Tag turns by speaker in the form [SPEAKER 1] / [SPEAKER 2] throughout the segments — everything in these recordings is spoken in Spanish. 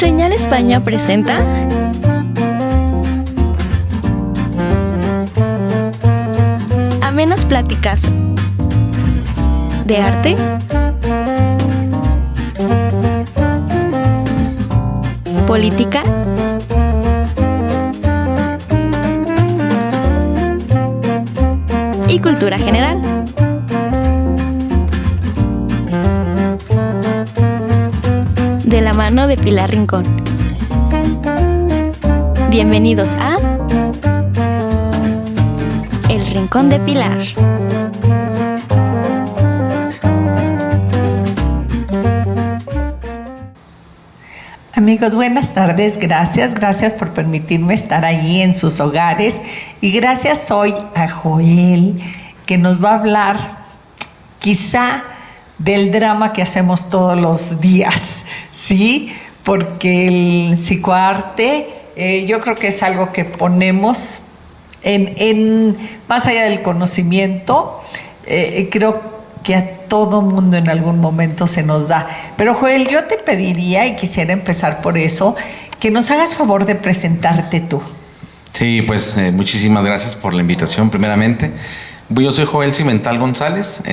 [SPEAKER 1] Señal España presenta amenas pláticas de arte, política y cultura general. De la mano de Pilar Rincón. Bienvenidos a El Rincón de Pilar.
[SPEAKER 2] Amigos, buenas tardes, gracias por permitirme estar allí en sus hogares y gracias hoy a Joel, que nos va a hablar quizá del drama que hacemos todos los días, ¿sí? Porque el psicoarte yo creo que es algo que ponemos en más allá del conocimiento, creo que a todo mundo en algún momento se nos da. Pero Joel, yo te pediría, y quisiera empezar por eso, que nos hagas favor de presentarte tú.
[SPEAKER 3] Sí, pues muchísimas gracias por la invitación, primeramente. Yo soy Joel Cimental González,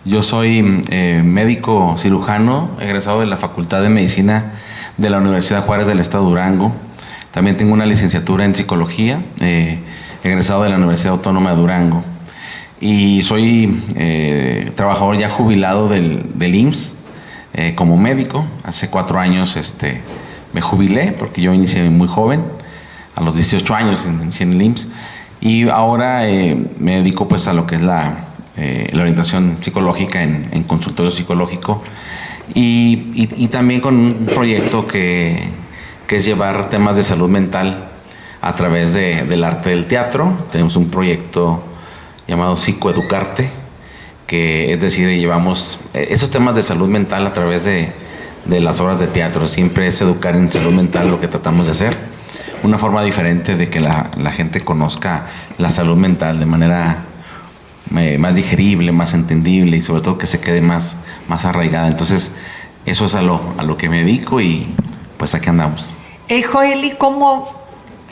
[SPEAKER 3] yo soy médico cirujano, egresado de la Facultad de Medicina de la Universidad Juárez del Estado de Durango. También tengo una licenciatura en psicología, egresado de la Universidad Autónoma de Durango. Y soy trabajador ya jubilado del IMSS como médico. Hace 4 años me jubilé porque yo inicié muy joven, a los 18 años inicié en el IMSS. Y ahora me dedico pues a lo que es la orientación psicológica en consultorio psicológico y también con un proyecto que es llevar temas de salud mental a través del arte del teatro. Tenemos un proyecto llamado Psicoeducarte, que es decir, llevamos esos temas de salud mental a través de las obras de teatro. Siempre es educar en salud mental lo que tratamos de hacer. Una forma diferente de que la gente conozca la salud mental de manera más digerible, más entendible y sobre todo que se quede más arraigada. Entonces, eso es a lo que me dedico y pues aquí andamos.
[SPEAKER 2] Joel, ¿y cómo?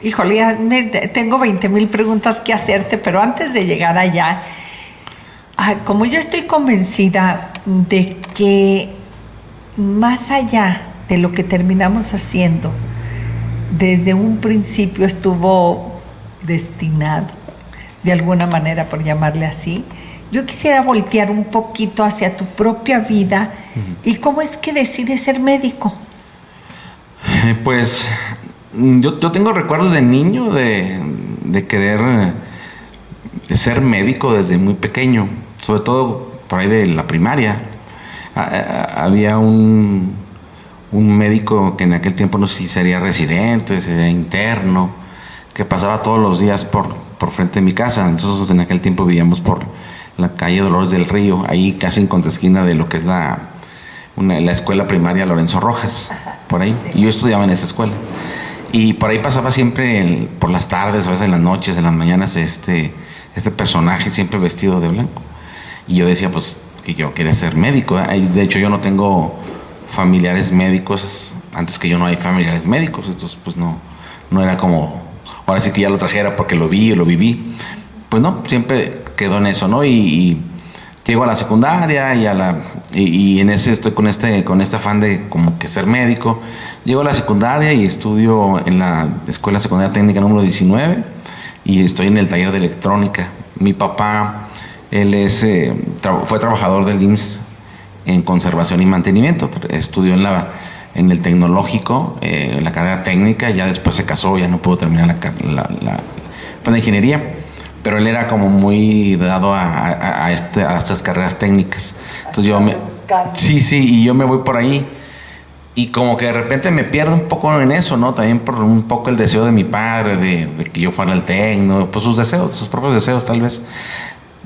[SPEAKER 2] Híjole, ya tengo 20,000 preguntas que hacerte, pero antes de llegar allá, como yo estoy convencida de que más allá de lo que terminamos haciendo, desde un principio estuvo destinado, de alguna manera, por llamarle así, yo quisiera voltear un poquito hacia tu propia vida y cómo es que decides ser médico.
[SPEAKER 3] Pues yo tengo recuerdos de niño de querer ser médico desde muy pequeño, sobre todo por ahí de la primaria. Había un médico que en aquel tiempo no sé si sería residente, sería interno, que pasaba todos los días por frente de mi casa. Nosotros en aquel tiempo vivíamos por la calle Dolores del Río, ahí casi en contraesquina de lo que es la escuela primaria Lorenzo Rojas, por ahí. Sí. Y yo estudiaba en esa escuela. Y por ahí pasaba siempre, por las tardes, a veces en las noches, en las mañanas, este personaje siempre vestido de blanco. Y yo decía, pues, que yo quería ser médico. De hecho, yo no tengo familiares médicos. Antes que yo no hay familiares médicos. Entonces, pues, no era como, ahora sí que ya lo trajera porque lo vi o lo viví. Pues no, siempre quedó en eso, ¿no? Y llego a la secundaria y en ese estoy con este afán de como que ser médico. Llego a la secundaria y estudio en la Escuela Secundaria Técnica número 19 y estoy en el taller de electrónica. Mi papá, él fue trabajador del IMSS en conservación y mantenimiento. Estudió en el tecnológico, en la carrera técnica, ya después se casó, ya no pudo terminar la ingeniería. Pero él era como muy dado a estas carreras técnicas. Entonces y yo me voy por ahí. Y como que de repente me pierdo un poco en eso, ¿no? También por un poco el deseo de mi padre de que yo fuera al tecno, pues sus propios deseos tal vez.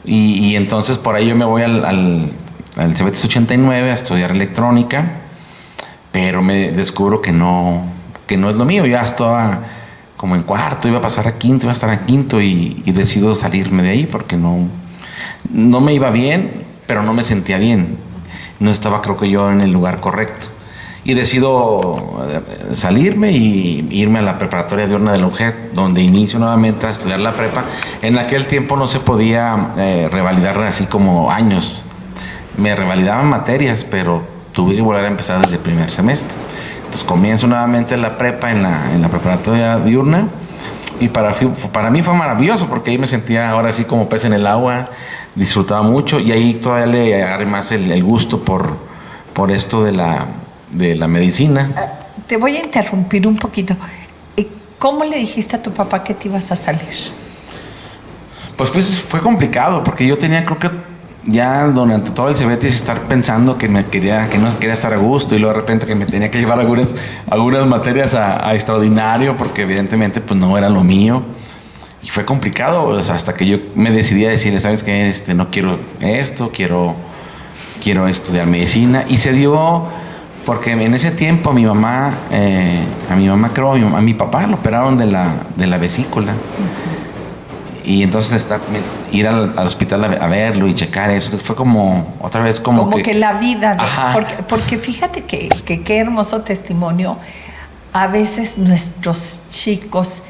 [SPEAKER 3] Y entonces por ahí yo me voy al CBT 89 a estudiar electrónica, pero me descubro que no es lo mío. Ya estaba como en cuarto, iba a pasar a quinto, iba a estar en quinto y decido salirme de ahí porque no me iba bien, pero no me sentía bien. No estaba, creo que yo, en el lugar correcto. Y decido salirme y irme a la preparatoria diurna de la UGED, donde inicio nuevamente a estudiar la prepa. En aquel tiempo no se podía revalidar así como años. Me revalidaban materias, pero tuve que volver a empezar desde el primer semestre. Entonces comienzo nuevamente la prepa en la preparatoria diurna. Y para mí fue maravilloso, porque ahí me sentía ahora sí como pez en el agua, disfrutaba mucho, y ahí todavía le agarré más el gusto por esto de la medicina.
[SPEAKER 2] Te voy a interrumpir un poquito. ¿Cómo le dijiste a tu papá que te ibas a salir?
[SPEAKER 3] Pues fue complicado, porque yo tenía, creo que ya durante todo el Cebetis, estar pensando que no quería estar a gusto, y luego de repente que me tenía que llevar algunas materias a extraordinario, porque evidentemente pues no era lo mío. Y fue complicado, o sea, hasta que yo me decidí a decirle, ¿sabes qué? No quiero esto, quiero estudiar medicina. Y se dio porque en ese tiempo a mi papá lo operaron de la vesícula. Y entonces ir al hospital a verlo y checar eso, fue como otra vez como
[SPEAKER 2] que la vida, porque fíjate que qué hermoso testimonio. A veces nuestros chicos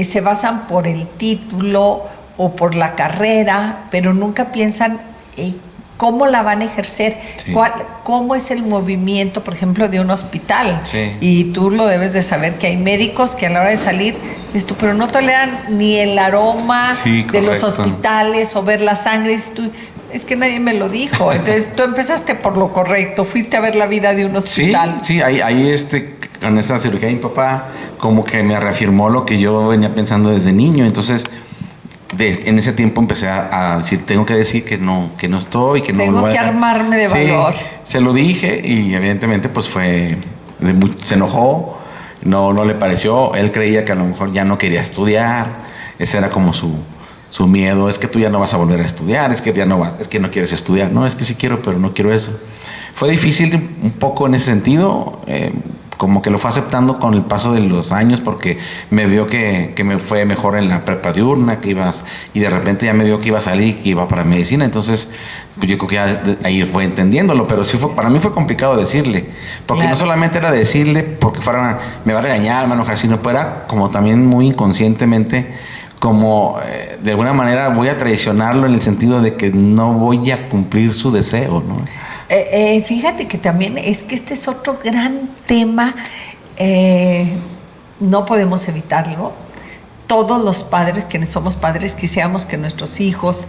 [SPEAKER 2] se basan por el título o por la carrera, pero nunca piensan cómo la van a ejercer, sí. Cómo es el movimiento, por ejemplo, de un hospital.
[SPEAKER 3] Sí.
[SPEAKER 2] Y tú lo debes de saber, que hay médicos que a la hora de salir, pero no toleran ni el aroma de los hospitales o ver la sangre. Es que nadie me lo dijo. Entonces tú empezaste por lo correcto, fuiste a ver la vida de un hospital.
[SPEAKER 3] Sí, ahí con esta cirugía de mi papá, como que me reafirmó lo que yo venía pensando desde niño. Entonces en ese tiempo empecé a decir, tengo que decir que no estoy, que no
[SPEAKER 2] tengo que armarme de valor.
[SPEAKER 3] Se lo dije, y evidentemente pues se enojó, no le pareció. Él creía que a lo mejor ya no quería estudiar, ese era como su miedo. Es que tú ya no vas a volver a estudiar, es que no quieres estudiar. No, es que sí quiero, pero no quiero eso. Fue difícil un poco en ese sentido, como que lo fue aceptando con el paso de los años, porque me vio que me fue mejor en la prepa diurna, y de repente ya me vio que iba a salir, que iba para medicina. Entonces pues yo creo que ya ahí fue entendiéndolo, pero sí para mí fue complicado decirle, porque claro, no solamente era decirle porque me va a regañar, me va a enojar, sino era como también muy inconscientemente, como de alguna manera voy a traicionarlo, en el sentido de que no voy a cumplir su deseo, ¿no?
[SPEAKER 2] Fíjate que también es que este es otro gran tema, no podemos evitarlo. Todos los padres, quienes somos padres, quisiéramos que nuestros hijos,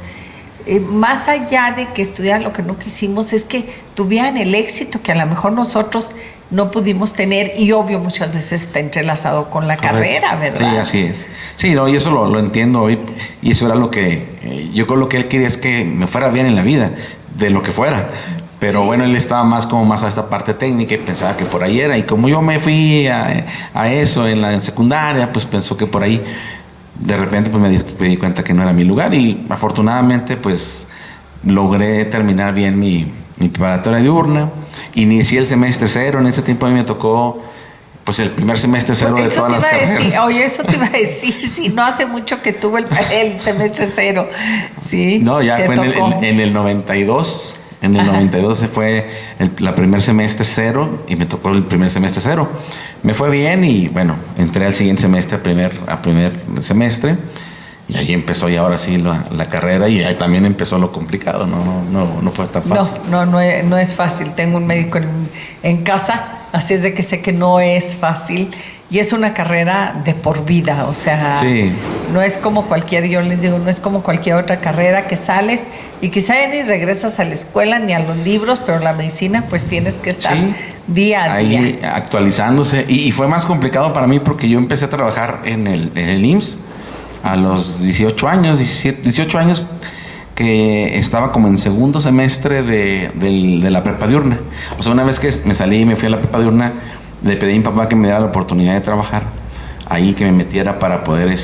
[SPEAKER 2] más allá de que estudiaran lo que no quisimos, es que tuvieran el éxito que a lo mejor nosotros no pudimos tener, y obvio muchas veces está entrelazado con la carrera, ¿verdad?
[SPEAKER 3] Sí, así es. Sí, no, y eso lo entiendo hoy, y eso era lo que yo creo, lo que él quería es que me fuera bien en la vida, de lo que fuera. Pero sí, bueno, él estaba más a esta parte técnica y pensaba que por ahí era. Y como yo me fui a eso en la secundaria, pues pensó que por ahí. De repente pues me di cuenta que no era mi lugar, y afortunadamente pues logré terminar bien mi preparatoria diurna. Inicié el semestre cero. En ese tiempo a mí me tocó pues el primer semestre cero de todas las carreras.
[SPEAKER 2] Oye, eso te iba a decir, si no hace mucho que estuvo el semestre cero. Sí.
[SPEAKER 3] No, ya fue en el 92. En el 92 se fue la primer semestre cero, y me tocó el primer semestre cero. Me fue bien, y bueno, entré al siguiente semestre, a primer semestre, y ahí empezó ya ahora sí la carrera, y ahí también empezó lo complicado. No fue tan fácil.
[SPEAKER 2] No es fácil. Tengo un médico en casa, así es de que sé que no es fácil. Y es una carrera de por vida, o sea, sí, no es como yo les digo, no es como cualquier otra carrera que sales y quizá ni regresas a la escuela ni a los libros, pero la medicina pues tienes que estar día a día.
[SPEAKER 3] Ahí actualizándose, y fue más complicado para mí porque yo empecé a trabajar en el IMSS a los 18 años, que estaba como en segundo semestre de la prepa diurna. O sea, una vez que me salí y me fui a la prepa diurna, le pedí a mi papá que me diera la oportunidad de trabajar ahí, que me metiera para poder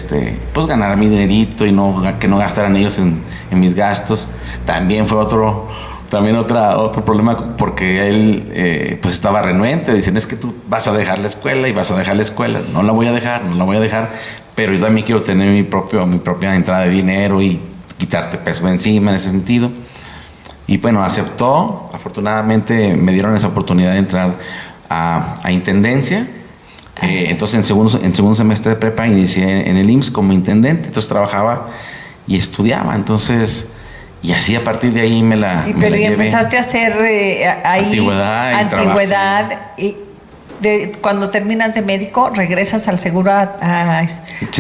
[SPEAKER 3] pues ganar mi dinerito, y que no gastaran ellos en mis gastos. También fue otro problema, porque él pues estaba renuente. Dicen, es que tú vas a dejar la escuela, y vas a dejar la escuela. No la voy a dejar, pero yo también quiero tener mi propia entrada de dinero y quitarte peso de encima en ese sentido. Y bueno, aceptó. Afortunadamente me dieron esa oportunidad de entrar a intendencia. Entonces en segundo semestre de prepa inicié en el IMSS como intendente, entonces trabajaba y estudiaba, entonces, y así a partir de ahí me la llevé.
[SPEAKER 2] Empezaste a hacer ahí antigüedad y cuando terminas de médico regresas al seguro a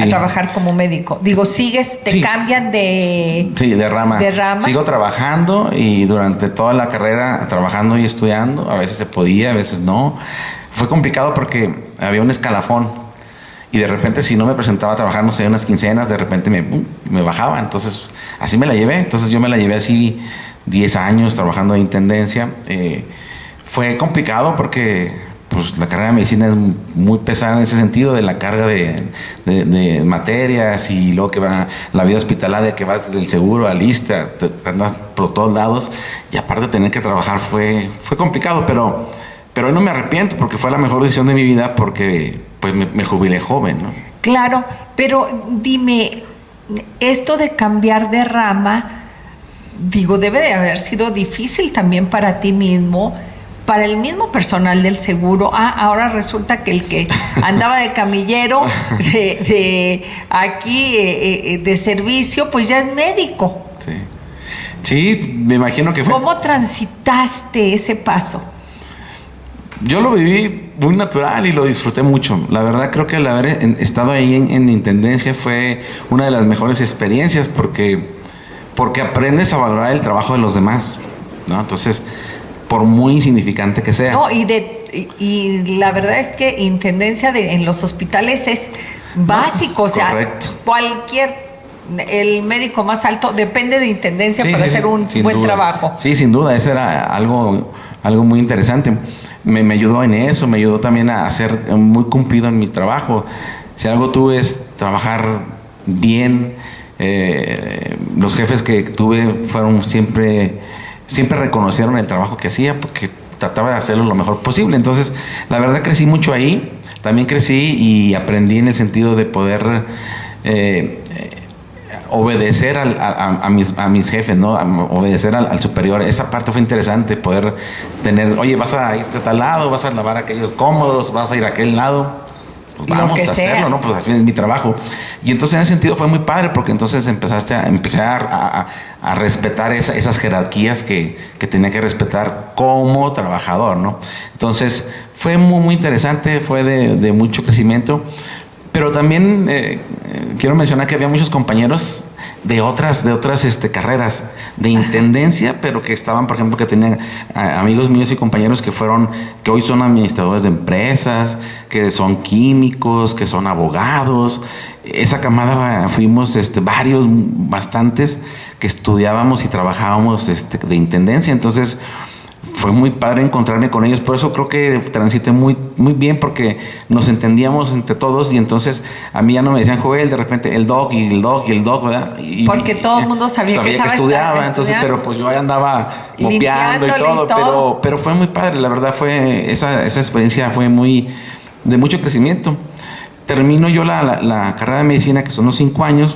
[SPEAKER 2] trabajar como médico. Digo, te cambian de
[SPEAKER 3] rama. Sigo trabajando y durante toda la carrera trabajando y estudiando, a veces se podía, a veces no. Fue complicado porque había un escalafón y de repente si no me presentaba a trabajar, no sé, unas quincenas, de repente me bajaba. Entonces así me la llevé. Entonces yo me la llevé así 10 años trabajando de intendencia. Fue complicado porque pues la carrera de medicina es muy pesada en ese sentido, de la carga de materias, y luego que va la vida hospitalaria, que vas del seguro al ISSSTE, te andas por todos lados, y aparte tener que trabajar fue complicado, pero hoy no me arrepiento porque fue la mejor decisión de mi vida, porque pues me jubilé joven, ¿no? Claro, pero dime, esto de cambiar de rama, digo, debe de haber sido difícil también para ti mismo, para el mismo personal del seguro. Ahora resulta que el que andaba de camillero de aquí de servicio, pues ya es médico. Sí, me imagino que fue. ¿Cómo transitaste ese paso? Yo lo viví muy natural y lo disfruté mucho. La verdad, creo que el haber estado ahí en intendencia fue una de las mejores experiencias, porque aprendes a valorar el trabajo de los demás, ¿no? Entonces, por muy insignificante que sea. No, y la verdad es que intendencia en los hospitales es básico, o sea, correcto. El médico más alto depende de intendencia para hacer un buen trabajo. Sí, sin duda, eso era algo muy interesante. Me ayudó en eso, me ayudó también a ser muy cumplido en mi trabajo. Si algo tuve es trabajar bien. Los jefes que tuve fueron siempre reconocieron el trabajo que hacía, porque trataba de hacerlo lo mejor posible. Entonces, la verdad, crecí mucho ahí. También crecí y aprendí en el sentido de poder obedecer a mis jefes, ¿no? Obedecer al superior. Esa parte fue interesante, poder tener, oye, vas a irte a tal lado, vas a lavar aquellos cómodos, vas a ir a aquel lado, pues vamos a hacerlo, ¿no? Pues así es mi trabajo. Y entonces en ese sentido fue muy padre, porque entonces empecé a respetar esas jerarquías que tenía que respetar como trabajador, ¿no? Entonces fue muy, muy interesante, fue de mucho crecimiento. Pero también quiero mencionar que había muchos compañeros de otras carreras de intendencia, pero que estaban, por ejemplo, que tenían amigos míos y compañeros que hoy son administradores de empresas, que son químicos, que son abogados. Esa camada fuimos bastantes que estudiábamos y trabajábamos de intendencia. Entonces fue muy padre encontrarme con ellos. Por eso creo que transité muy, muy bien, porque nos entendíamos entre todos, y entonces a mí ya no me decían Joel, de repente el doc, ¿verdad? Porque todo el mundo sabía que estudiaba, entonces, pero pues yo ahí andaba mopeando y todo. Pero fue muy padre, la verdad. Esa experiencia fue de mucho crecimiento. Termino yo la carrera de medicina, que son unos 5 años,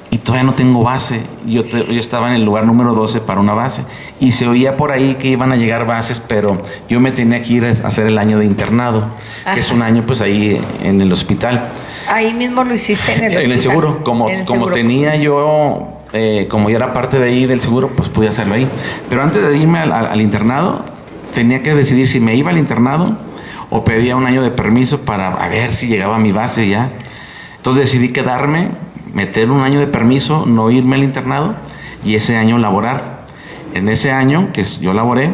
[SPEAKER 3] y todavía no tengo base. Yo estaba en el lugar número 12 para una base, y se oía por ahí que iban a llegar bases, pero yo me tenía que ir a hacer el año de internado. Ajá. Que es un año pues ahí en el hospital. Ahí mismo lo hiciste en el hospital. En el seguro, como tenía yo, como yo era parte de ahí del seguro, pues pude hacerlo ahí. Pero antes de irme al internado, tenía que decidir si me iba al internado o pedía un año de permiso para ver si llegaba a mi base ya. Entonces decidí quedarme, meter un año de permiso, no irme al internado, y ese año laborar. En ese año que yo laboré,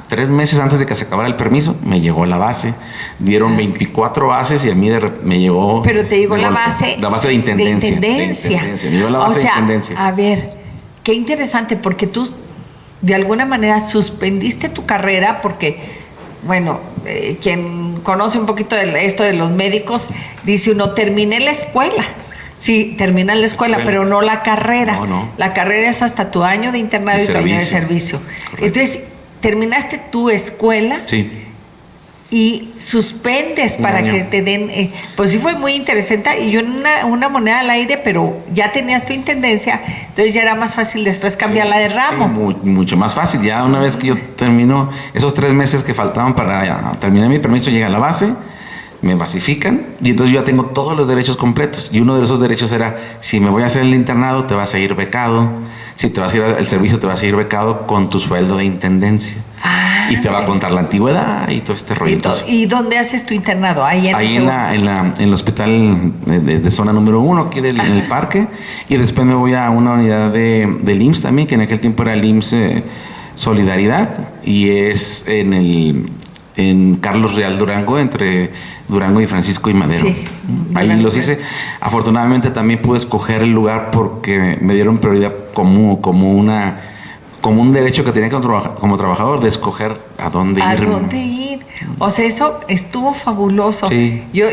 [SPEAKER 3] 3 meses antes de que se acabara el permiso, me llegó la base. Dieron 24 bases y a mí me llegó... Pero te llegó la base de intendencia. Me llegó la base de intendencia. A ver, qué interesante, porque tú de alguna manera suspendiste tu carrera, porque, bueno, quien conoce un poquito de esto de los médicos, dice uno, terminé la escuela. Sí, terminas la escuela, pero no la carrera. No. La carrera es hasta tu año de internado y tu año de servicio. Correcto. Entonces, terminaste tu escuela. Sí.
[SPEAKER 2] y suspendes
[SPEAKER 3] Un
[SPEAKER 2] para
[SPEAKER 3] año.
[SPEAKER 2] que te den, pues sí fue muy interesante, y yo en una moneda al aire, pero ya tenías tu intendencia, entonces ya era más fácil después cambiarla de ramo.
[SPEAKER 3] Sí, mucho más fácil. Ya una vez que yo termino esos 3 meses que faltaban para terminar mi permiso, llega a la base, me basifican y entonces yo ya tengo todos los derechos completos. Y uno de esos derechos era, si me voy a hacer el internado, te vas a ir becado. Si te vas a ir al servicio, te vas a ir becado con tu sueldo de intendencia. Y te va a contar la antigüedad y todo este rollo.
[SPEAKER 2] ¿Y dónde haces tu internado? Ahí
[SPEAKER 3] en el hospital de zona número 1, aquí en el parque. Y después me voy a una unidad del IMSS también, que en aquel tiempo era el IMSS Solidaridad. Y es en Carlos Real Durango, entre Durango y Francisco y Madero.
[SPEAKER 2] Sí,
[SPEAKER 3] ahí los hice. Afortunadamente también pude escoger el lugar porque me dieron prioridad como un derecho que tenía como trabajador de escoger a dónde ir.
[SPEAKER 2] ¿A dónde ir? O sea, eso estuvo fabuloso.
[SPEAKER 3] Sí.
[SPEAKER 2] Yo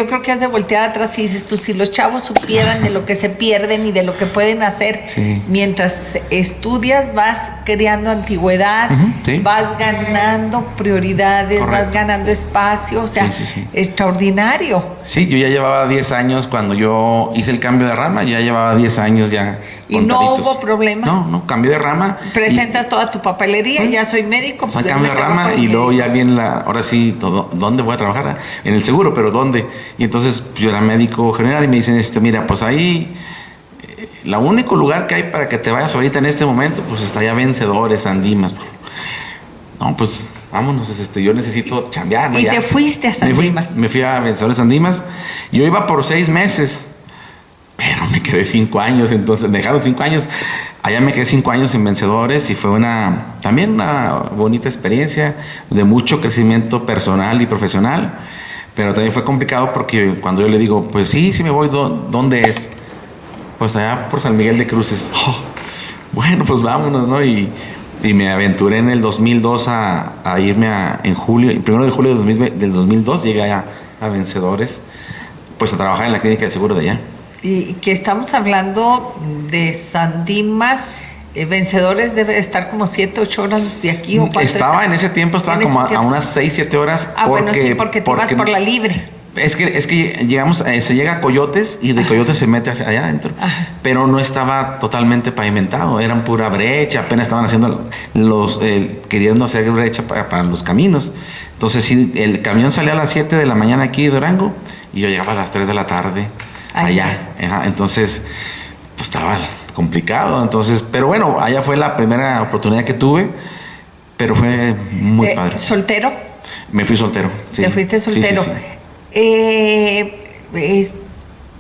[SPEAKER 2] creo que has de voltear atrás y dices tú, si los chavos supieran de lo que se pierden y de lo que pueden hacer,
[SPEAKER 3] Sí.
[SPEAKER 2] mientras estudias vas creando antigüedad,
[SPEAKER 3] Sí.
[SPEAKER 2] vas ganando prioridades,
[SPEAKER 3] Correcto.
[SPEAKER 2] vas ganando espacio, o sea,
[SPEAKER 3] Sí.
[SPEAKER 2] extraordinario.
[SPEAKER 3] Sí, yo ya llevaba 10 años cuando yo hice el cambio de rama, ya llevaba 10 años ya.
[SPEAKER 2] ¿Y no
[SPEAKER 3] contaditos.
[SPEAKER 2] hubo problema?
[SPEAKER 3] No, cambié de rama.
[SPEAKER 2] Presentas toda tu papelería,
[SPEAKER 3] ¿Mm?
[SPEAKER 2] ya soy médico.
[SPEAKER 3] O sea,
[SPEAKER 2] pues,
[SPEAKER 3] cambio de
[SPEAKER 2] me tengo
[SPEAKER 3] rama
[SPEAKER 2] por
[SPEAKER 3] y luego
[SPEAKER 2] médico.
[SPEAKER 3] ya viene ahora sí, ¿dónde voy a trabajar? En el seguro, pero ¿dónde? Y entonces yo era médico general y me dicen, mira, pues ahí, el único lugar que hay para que te vayas ahorita en este momento, pues está ya Vencedores, Andimas. No, pues vámonos, yo necesito chambear, ¿no?
[SPEAKER 2] Y
[SPEAKER 3] Ya.
[SPEAKER 2] te fuiste a San Dimas.
[SPEAKER 3] Me fui a Vencedores, Andimas. Yo iba por 6 meses, pero me quedé 5 años, entonces me dejaron 5 años. Allá me quedé 5 años en Vencedores y fue también una bonita experiencia de mucho crecimiento personal y profesional, pero también fue complicado porque cuando yo le digo, pues sí me voy, ¿dónde es? Pues allá por San Miguel de Cruces. Oh, bueno, pues vámonos, ¿no? Y me aventuré en el 2002 a irme en julio, el 1 de julio del 2002 llegué allá a Vencedores, pues a trabajar en la clínica del seguro de allá.
[SPEAKER 2] Y que estamos hablando de San Dimas, Vencedores debe estar como 7, 8 horas de aquí. ¿O
[SPEAKER 3] en ese tiempo
[SPEAKER 2] En ese
[SPEAKER 3] como a
[SPEAKER 2] tiempo,
[SPEAKER 3] unas 6, 7 horas.
[SPEAKER 2] Bueno, sí, porque te ibas por la libre.
[SPEAKER 3] Es que llegamos, se llega a Coyotes y de Coyotes se mete hacia allá adentro.
[SPEAKER 2] Ajá.
[SPEAKER 3] Pero no estaba totalmente pavimentado, eran pura brecha, apenas estaban haciendo queriendo hacer brecha para los caminos. Entonces sí, el camión salía a las 7 de la mañana aquí de Durango y yo llegaba a las 3 de la tarde allá. Ajá. Entonces, pues estaba complicado. Entonces, pero bueno, allá fue la primera oportunidad que tuve, pero fue muy padre.
[SPEAKER 2] ¿Soltero?
[SPEAKER 3] Me fui soltero. Sí.
[SPEAKER 2] ¿Te fuiste soltero?
[SPEAKER 3] Sí.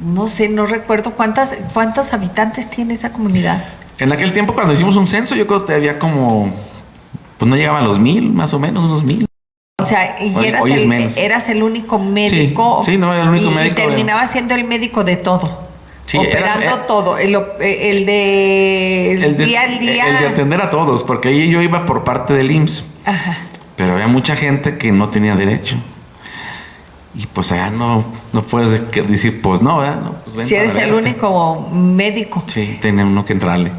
[SPEAKER 2] No sé, no recuerdo cuántos habitantes tiene esa comunidad.
[SPEAKER 3] En aquel tiempo, cuando hicimos un censo, yo creo que había como, pues no llegaban los 1,000, más o menos, unos 1,000.
[SPEAKER 2] O sea, y
[SPEAKER 3] Hoy es menos.
[SPEAKER 2] eras el único médico.
[SPEAKER 3] Sí, no, era el único médico.
[SPEAKER 2] Y terminaba siendo el médico de todo.
[SPEAKER 3] Sí,
[SPEAKER 2] operando todo. El día al día.
[SPEAKER 3] El de atender a todos, porque ahí yo iba por parte del IMSS.
[SPEAKER 2] Ajá.
[SPEAKER 3] Pero había mucha gente que no tenía derecho. Y pues allá no puedes decir, pues no, ¿verdad? No, pues
[SPEAKER 2] si eres el único médico.
[SPEAKER 3] Sí, tiene uno que entrarle.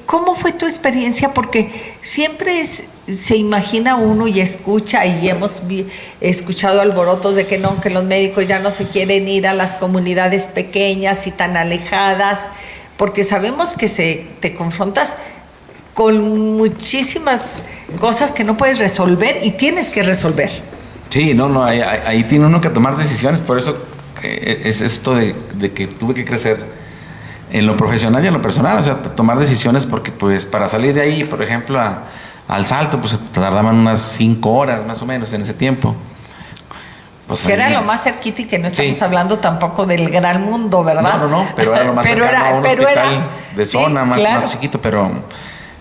[SPEAKER 2] ¿Cómo fue tu experiencia? Porque siempre se imagina uno y escucha, y hemos escuchado alborotos de que los médicos ya no se quieren ir a las comunidades pequeñas y tan alejadas, porque sabemos que te confrontas con muchísimas cosas que no puedes resolver y tienes que resolver.
[SPEAKER 3] Sí, ahí tiene uno que tomar decisiones, por eso es esto de que tuve que crecer en lo profesional y en lo personal, o sea, tomar decisiones, porque pues para salir de ahí, por ejemplo, al Salto, pues tardaban unas 5 horas más o menos en ese tiempo. Pues
[SPEAKER 2] que era lo más cerquita y que no estamos hablando tampoco del gran mundo, ¿verdad?
[SPEAKER 3] No, pero era lo más cercano a un hospital de zona, más chiquito, pero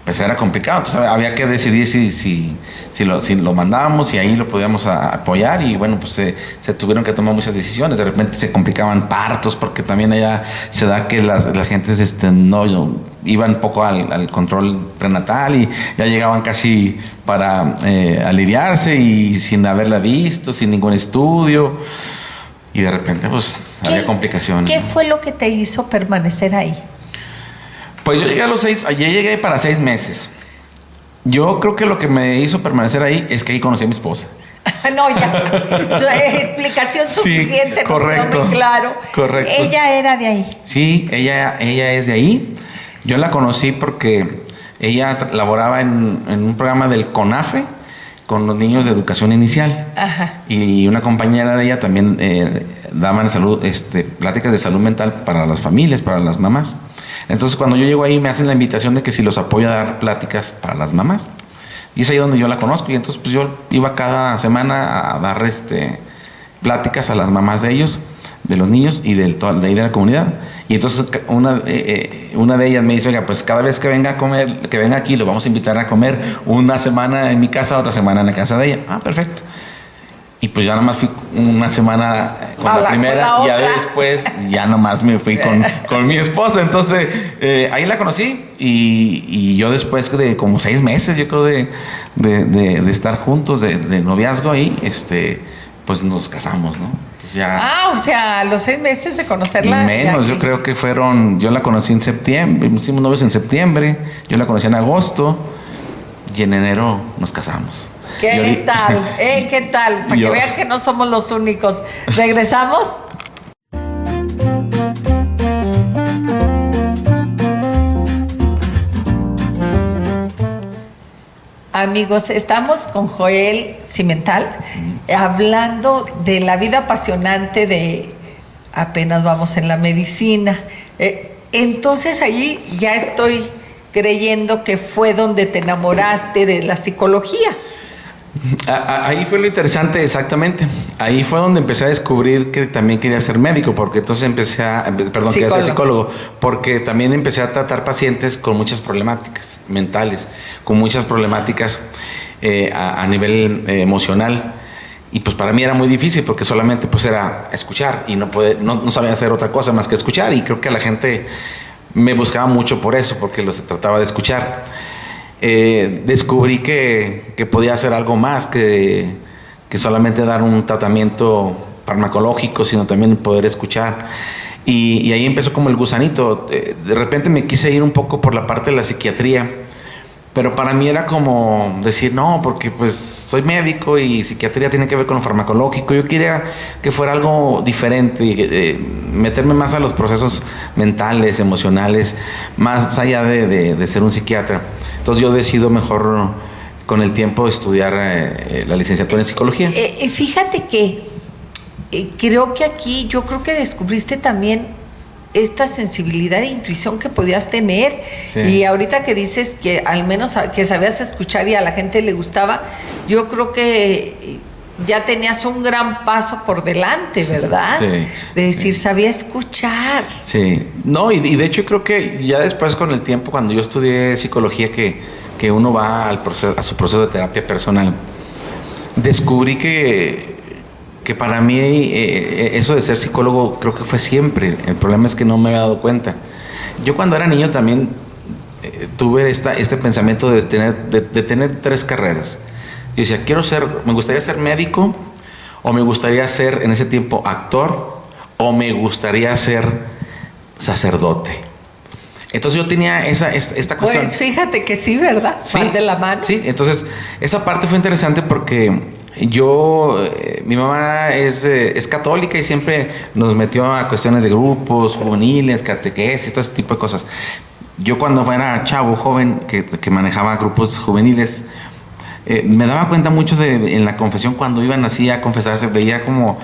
[SPEAKER 3] pues era complicado. Entonces había que decidir si lo mandábamos y ahí lo podíamos apoyar, y bueno, pues se tuvieron que tomar muchas decisiones. De repente se complicaban partos, porque también allá se da que las gentes no iban poco al control prenatal y ya llegaban casi para aliviarse y sin haberla visto, sin ningún estudio, y de repente pues había complicaciones.
[SPEAKER 2] ¿Qué fue lo que te hizo permanecer ahí?
[SPEAKER 3] Pues yo llegué para 6 meses. Yo creo que lo que me hizo permanecer ahí es que ahí conocí a mi esposa.
[SPEAKER 2] No, ya. Su explicación suficiente.
[SPEAKER 3] Sí, correcto.
[SPEAKER 2] Nos quedó muy claro.
[SPEAKER 3] Correcto.
[SPEAKER 2] Ella era de ahí.
[SPEAKER 3] Sí, ella es de ahí. Yo la conocí porque ella laboraba en un programa del CONAFE con los niños de educación inicial.
[SPEAKER 2] Ajá.
[SPEAKER 3] Y una compañera de ella también daban pláticas de salud mental para las familias, para las mamás. Entonces, cuando yo llego ahí, me hacen la invitación de que si los apoyo a dar pláticas para las mamás. Y es ahí donde yo la conozco. Y entonces, pues yo iba cada semana a dar pláticas a las mamás de ellos, de los niños y de ahí de la comunidad. Y entonces una de ellas me dice, oiga, pues cada vez que venga a comer, que venga aquí, lo vamos a invitar a comer una semana en mi casa, otra semana en la casa de ella. Ah, perfecto. Y pues ya nada más fui una semana con la primera, y ya después ya nomás me fui con mi esposa. Entonces ahí la conocí y yo después de como 6 meses, yo creo de estar juntos, de noviazgo ahí, pues nos casamos, ¿no? Ya,
[SPEAKER 2] o sea, a los 6 meses de conocerla.
[SPEAKER 3] menos, yo creo que yo la conocí en septiembre, hicimos novios en septiembre, yo la conocí en agosto y en enero nos casamos.
[SPEAKER 2] ¿Qué tal? ¿Qué tal? Para que vean que no somos los únicos. ¿Regresamos? Amigos, estamos con Joel Cimental hablando de la vida apasionante de apenas vamos en la medicina. Entonces allí ya estoy creyendo que fue donde te enamoraste de la psicología.
[SPEAKER 3] Ahí fue lo interesante, exactamente. Ahí fue donde empecé a descubrir que también quería ser médico, porque entonces quería ser psicólogo, porque también empecé a tratar pacientes con muchas problemáticas mentales, con muchas problemáticas a nivel emocional. Y pues para mí era muy difícil, porque solamente pues era escuchar y no sabía hacer otra cosa más que escuchar. Y creo que la gente me buscaba mucho por eso, porque los trataba de escuchar. Descubrí que podía hacer algo más que solamente dar un tratamiento farmacológico, sino también poder escuchar. Y ahí empezó como el gusanito. De repente me quise ir un poco por la parte de la psiquiatría, pero para mí era como decir, no, porque pues soy médico y psiquiatría tiene que ver con lo farmacológico. Yo quería que fuera algo diferente, meterme más a los procesos mentales, emocionales, más allá de ser un psiquiatra. Entonces yo decido mejor con el tiempo estudiar la licenciatura en psicología.
[SPEAKER 2] Fíjate que creo que aquí yo creo que descubriste también esta sensibilidad e intuición que podías tener. Sí. Y ahorita que dices que al menos que sabías escuchar y a la gente le gustaba, yo creo que ya tenías un gran paso por delante, ¿verdad? Sí. De decir, sabía escuchar.
[SPEAKER 3] Sí. No, y de hecho creo que ya después con el tiempo, cuando yo estudié psicología, que uno va a su proceso de terapia personal, descubrí que para mí eso de ser psicólogo creo que fue siempre. El problema es que no me había dado cuenta. Yo cuando era niño también tuve este pensamiento de tener 3 carreras. Yo decía, me gustaría ser médico, o me gustaría ser en ese tiempo actor, o me gustaría ser sacerdote. Entonces yo tenía esta cuestión.
[SPEAKER 2] Pues fíjate que sí, ¿verdad?
[SPEAKER 3] Sí,
[SPEAKER 2] de la mano.
[SPEAKER 3] Sí, entonces esa parte fue interesante porque mi mamá es católica y siempre nos metió a cuestiones de grupos juveniles, catequesis, todo ese tipo de cosas. Yo cuando era chavo, joven, que manejaba grupos juveniles, me daba cuenta mucho en la confesión, cuando iban así a confesarse, veía como,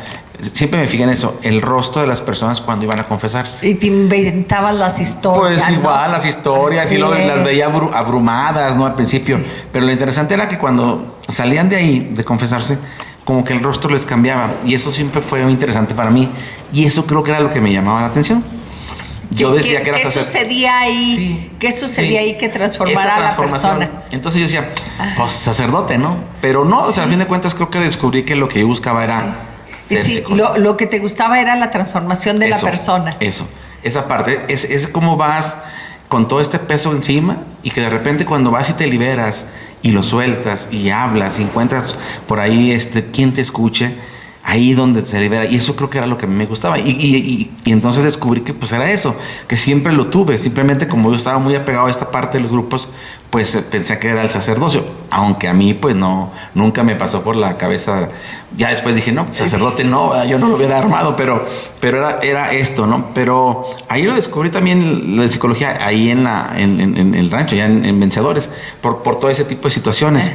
[SPEAKER 3] siempre me fijé en eso, el rostro de las personas cuando iban a confesarse.
[SPEAKER 2] Y te inventabas las historias.
[SPEAKER 3] Pues igual, ¿no? Las historias, sí. Y luego las veía abrumadas, ¿no? Al principio. Sí. Pero lo interesante era que cuando salían de ahí, de confesarse, como que el rostro les cambiaba. Y eso siempre fue muy interesante para mí. Y eso creo que era lo que me llamaba la atención. Yo decía que era
[SPEAKER 2] ¿qué sucedía ahí? Sí, ¿qué sucedía ahí que transformara a la persona?
[SPEAKER 3] Entonces yo decía, pues sacerdote, ¿no? Pero no, o sea, al fin de cuentas creo que descubrí que lo que yo buscaba era ser psicólogo.
[SPEAKER 2] Lo que te gustaba era la transformación de la persona.
[SPEAKER 3] Esa parte, es como vas con todo este peso encima, y que de repente cuando vas y te liberas y lo sueltas y hablas y encuentras por ahí quien te escuche, ahí donde se libera, y eso creo que era lo que a mí me gustaba, y entonces descubrí que pues era eso, que siempre lo tuve, simplemente como yo estaba muy apegado a esta parte de los grupos, pues pensé que era el sacerdocio, aunque a mí pues no, nunca me pasó por la cabeza. Ya después dije, no, sacerdote no, yo no lo hubiera armado, pero era esto, ¿no? Pero ahí lo descubrí también, la psicología, ahí en el rancho, ya en Vencedores, por todo ese tipo de situaciones.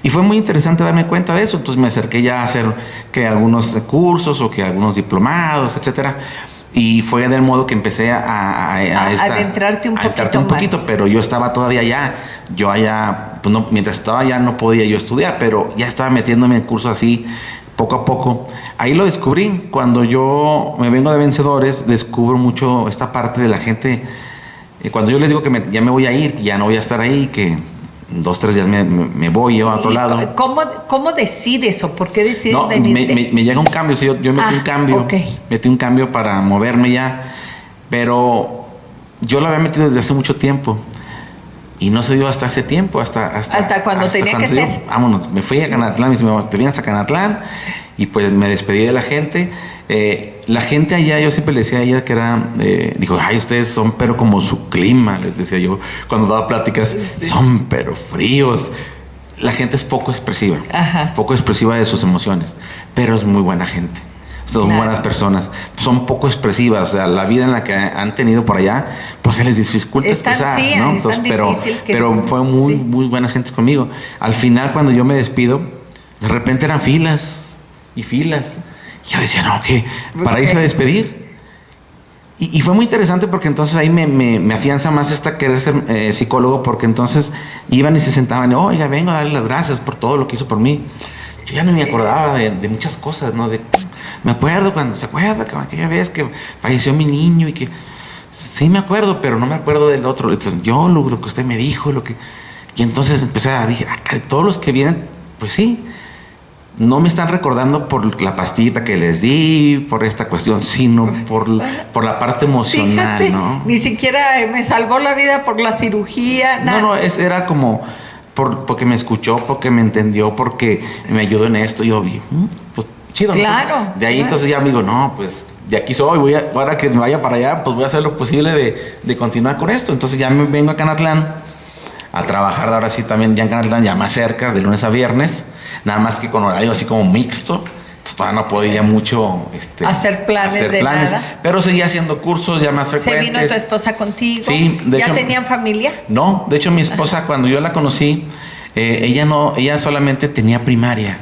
[SPEAKER 3] Y fue muy interesante darme cuenta de eso, entonces me acerqué ya a hacer que algunos cursos o que algunos diplomados, etcétera. Y fue del modo que empecé a
[SPEAKER 2] adentrarte un poquito más.
[SPEAKER 3] Pero yo estaba todavía allá. Yo allá, pues no, mientras estaba allá no podía yo estudiar, pero ya estaba metiéndome en cursos así, poco a poco. Ahí lo descubrí. Cuando yo me vengo de Vencedores, descubro mucho esta parte de la gente. Cuando yo les digo que ya me voy a ir, ya no voy a estar ahí, que 2, 3 días me voy yo a otro lado.
[SPEAKER 2] ¿Cómo decides o por qué decides venirte?
[SPEAKER 3] Me llega un cambio, yo metí un cambio, metí un cambio para moverme ya, pero yo lo había metido desde hace mucho tiempo y no se dio hasta ese tiempo, hasta cuando tenía que ser. Vámonos, me fui a Canatlán, me dijo, te vienes a Canatlán, y pues me despedí de la gente. La gente allá, yo siempre le decía a ella que era, dijo, ay, ustedes son pero como su clima, les decía yo cuando daba pláticas, son pero fríos. La gente es poco expresiva, poco expresiva de sus emociones, pero es muy buena gente, son buenas personas, son poco expresivas, o sea, la vida en la que han tenido por allá, pues se les dificulta expresar, ¿no? Entonces, pero fue muy buena gente conmigo. Al final, cuando yo me despido, de repente eran filas y filas. Yo decía, no, ¿qué? Para irse a despedir. Y fue muy interesante porque entonces ahí me afianza más esta querer ser psicólogo, porque entonces iban y se sentaban, oiga, vengo a darle las gracias por todo lo que hizo por mí. Yo ya no me acordaba de muchas cosas, ¿no? Me acuerdo cuando, ¿se acuerda que aquella vez que falleció mi niño? Y que, sí me acuerdo, pero no me acuerdo del otro. Entonces, yo lo que usted me dijo, y entonces empecé a decir, todos los que vienen, pues sí, no me están recordando por la pastillita que les di, por esta cuestión, sino por la parte emocional. Fíjate, ¿no?
[SPEAKER 2] Ni siquiera me salvó la vida por la cirugía, nada.
[SPEAKER 3] No, era como porque me escuchó, porque me entendió, porque me ayudó en esto. Y yo vi, pues chido.
[SPEAKER 2] Claro.
[SPEAKER 3] ¿No? De ahí entonces ya me digo, no, pues de aquí soy, ahora que me vaya para allá, pues voy a hacer lo posible de continuar con esto. Entonces ya me vengo a Canatlán a trabajar ahora sí también ya en Canatlán, ya más cerca, de lunes a viernes. Nada más que con horario así como mixto, pues todavía no podía mucho
[SPEAKER 2] hacer planes nada.
[SPEAKER 3] Pero seguía haciendo cursos ya más frecuentes.
[SPEAKER 2] ¿Se vino tu esposa contigo?
[SPEAKER 3] Sí, de hecho.
[SPEAKER 2] ¿Ya tenían familia?
[SPEAKER 3] No, de hecho mi esposa cuando yo la conocí, ella solamente tenía primaria.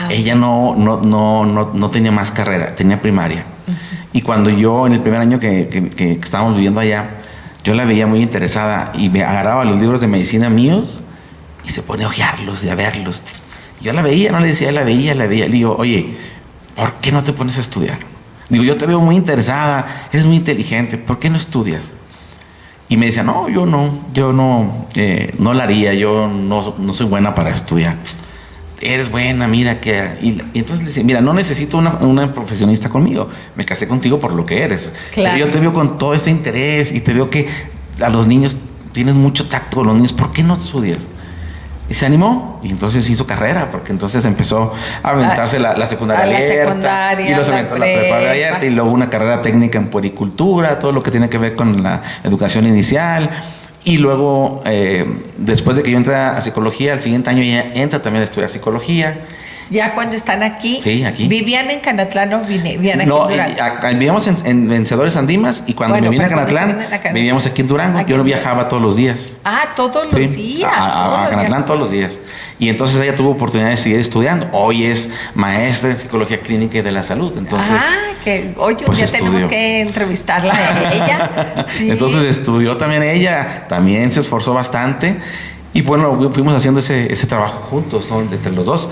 [SPEAKER 3] Ella no tenía más carrera, tenía primaria. Y cuando yo en el primer año que estábamos viviendo allá, yo la veía muy interesada y me agarraba los libros de medicina míos y se pone a hojearlos y a verlos. Yo la veía, no le decía, la veía. Le digo, oye, ¿por qué no te pones a estudiar? Digo, yo te veo muy interesada, eres muy inteligente, ¿por qué no estudias? Y me decía, no, yo no la haría, yo no soy buena para estudiar. Eres buena, mira que... Y entonces le decía, mira, no necesito una profesionista conmigo, me casé contigo por lo que eres. Claro. Pero yo te veo con todo este interés y te veo que a los niños tienes mucho tacto con los niños, ¿por qué no estudias? Y se animó, y entonces hizo carrera, porque entonces empezó a aventarse la secundaria abierta, y luego se aventó la prepa abierta, y luego una carrera técnica en puericultura, todo lo que tiene que ver con la educación inicial, y luego, después de que yo entré a psicología, al siguiente año ella entra también a estudiar psicología.
[SPEAKER 2] Ya cuando están aquí,
[SPEAKER 3] sí, aquí.
[SPEAKER 2] ¿Vivían en Canatlán o vivían aquí en Durango?
[SPEAKER 3] Vivíamos en Vencedores Andimas, y cuando me vine a Canatlán, vivíamos aquí en Durango. Yo no viajaba todos los días.
[SPEAKER 2] Todos los días.
[SPEAKER 3] A Canatlán todos los días. Y entonces ella tuvo oportunidad de seguir estudiando. Hoy es maestra en psicología clínica y de la salud. Entonces,
[SPEAKER 2] pues ya tenemos que entrevistarla a ella. Sí.
[SPEAKER 3] Entonces estudió también ella, también se esforzó bastante. Y bueno, fuimos haciendo ese trabajo juntos, ¿no? Entre los dos.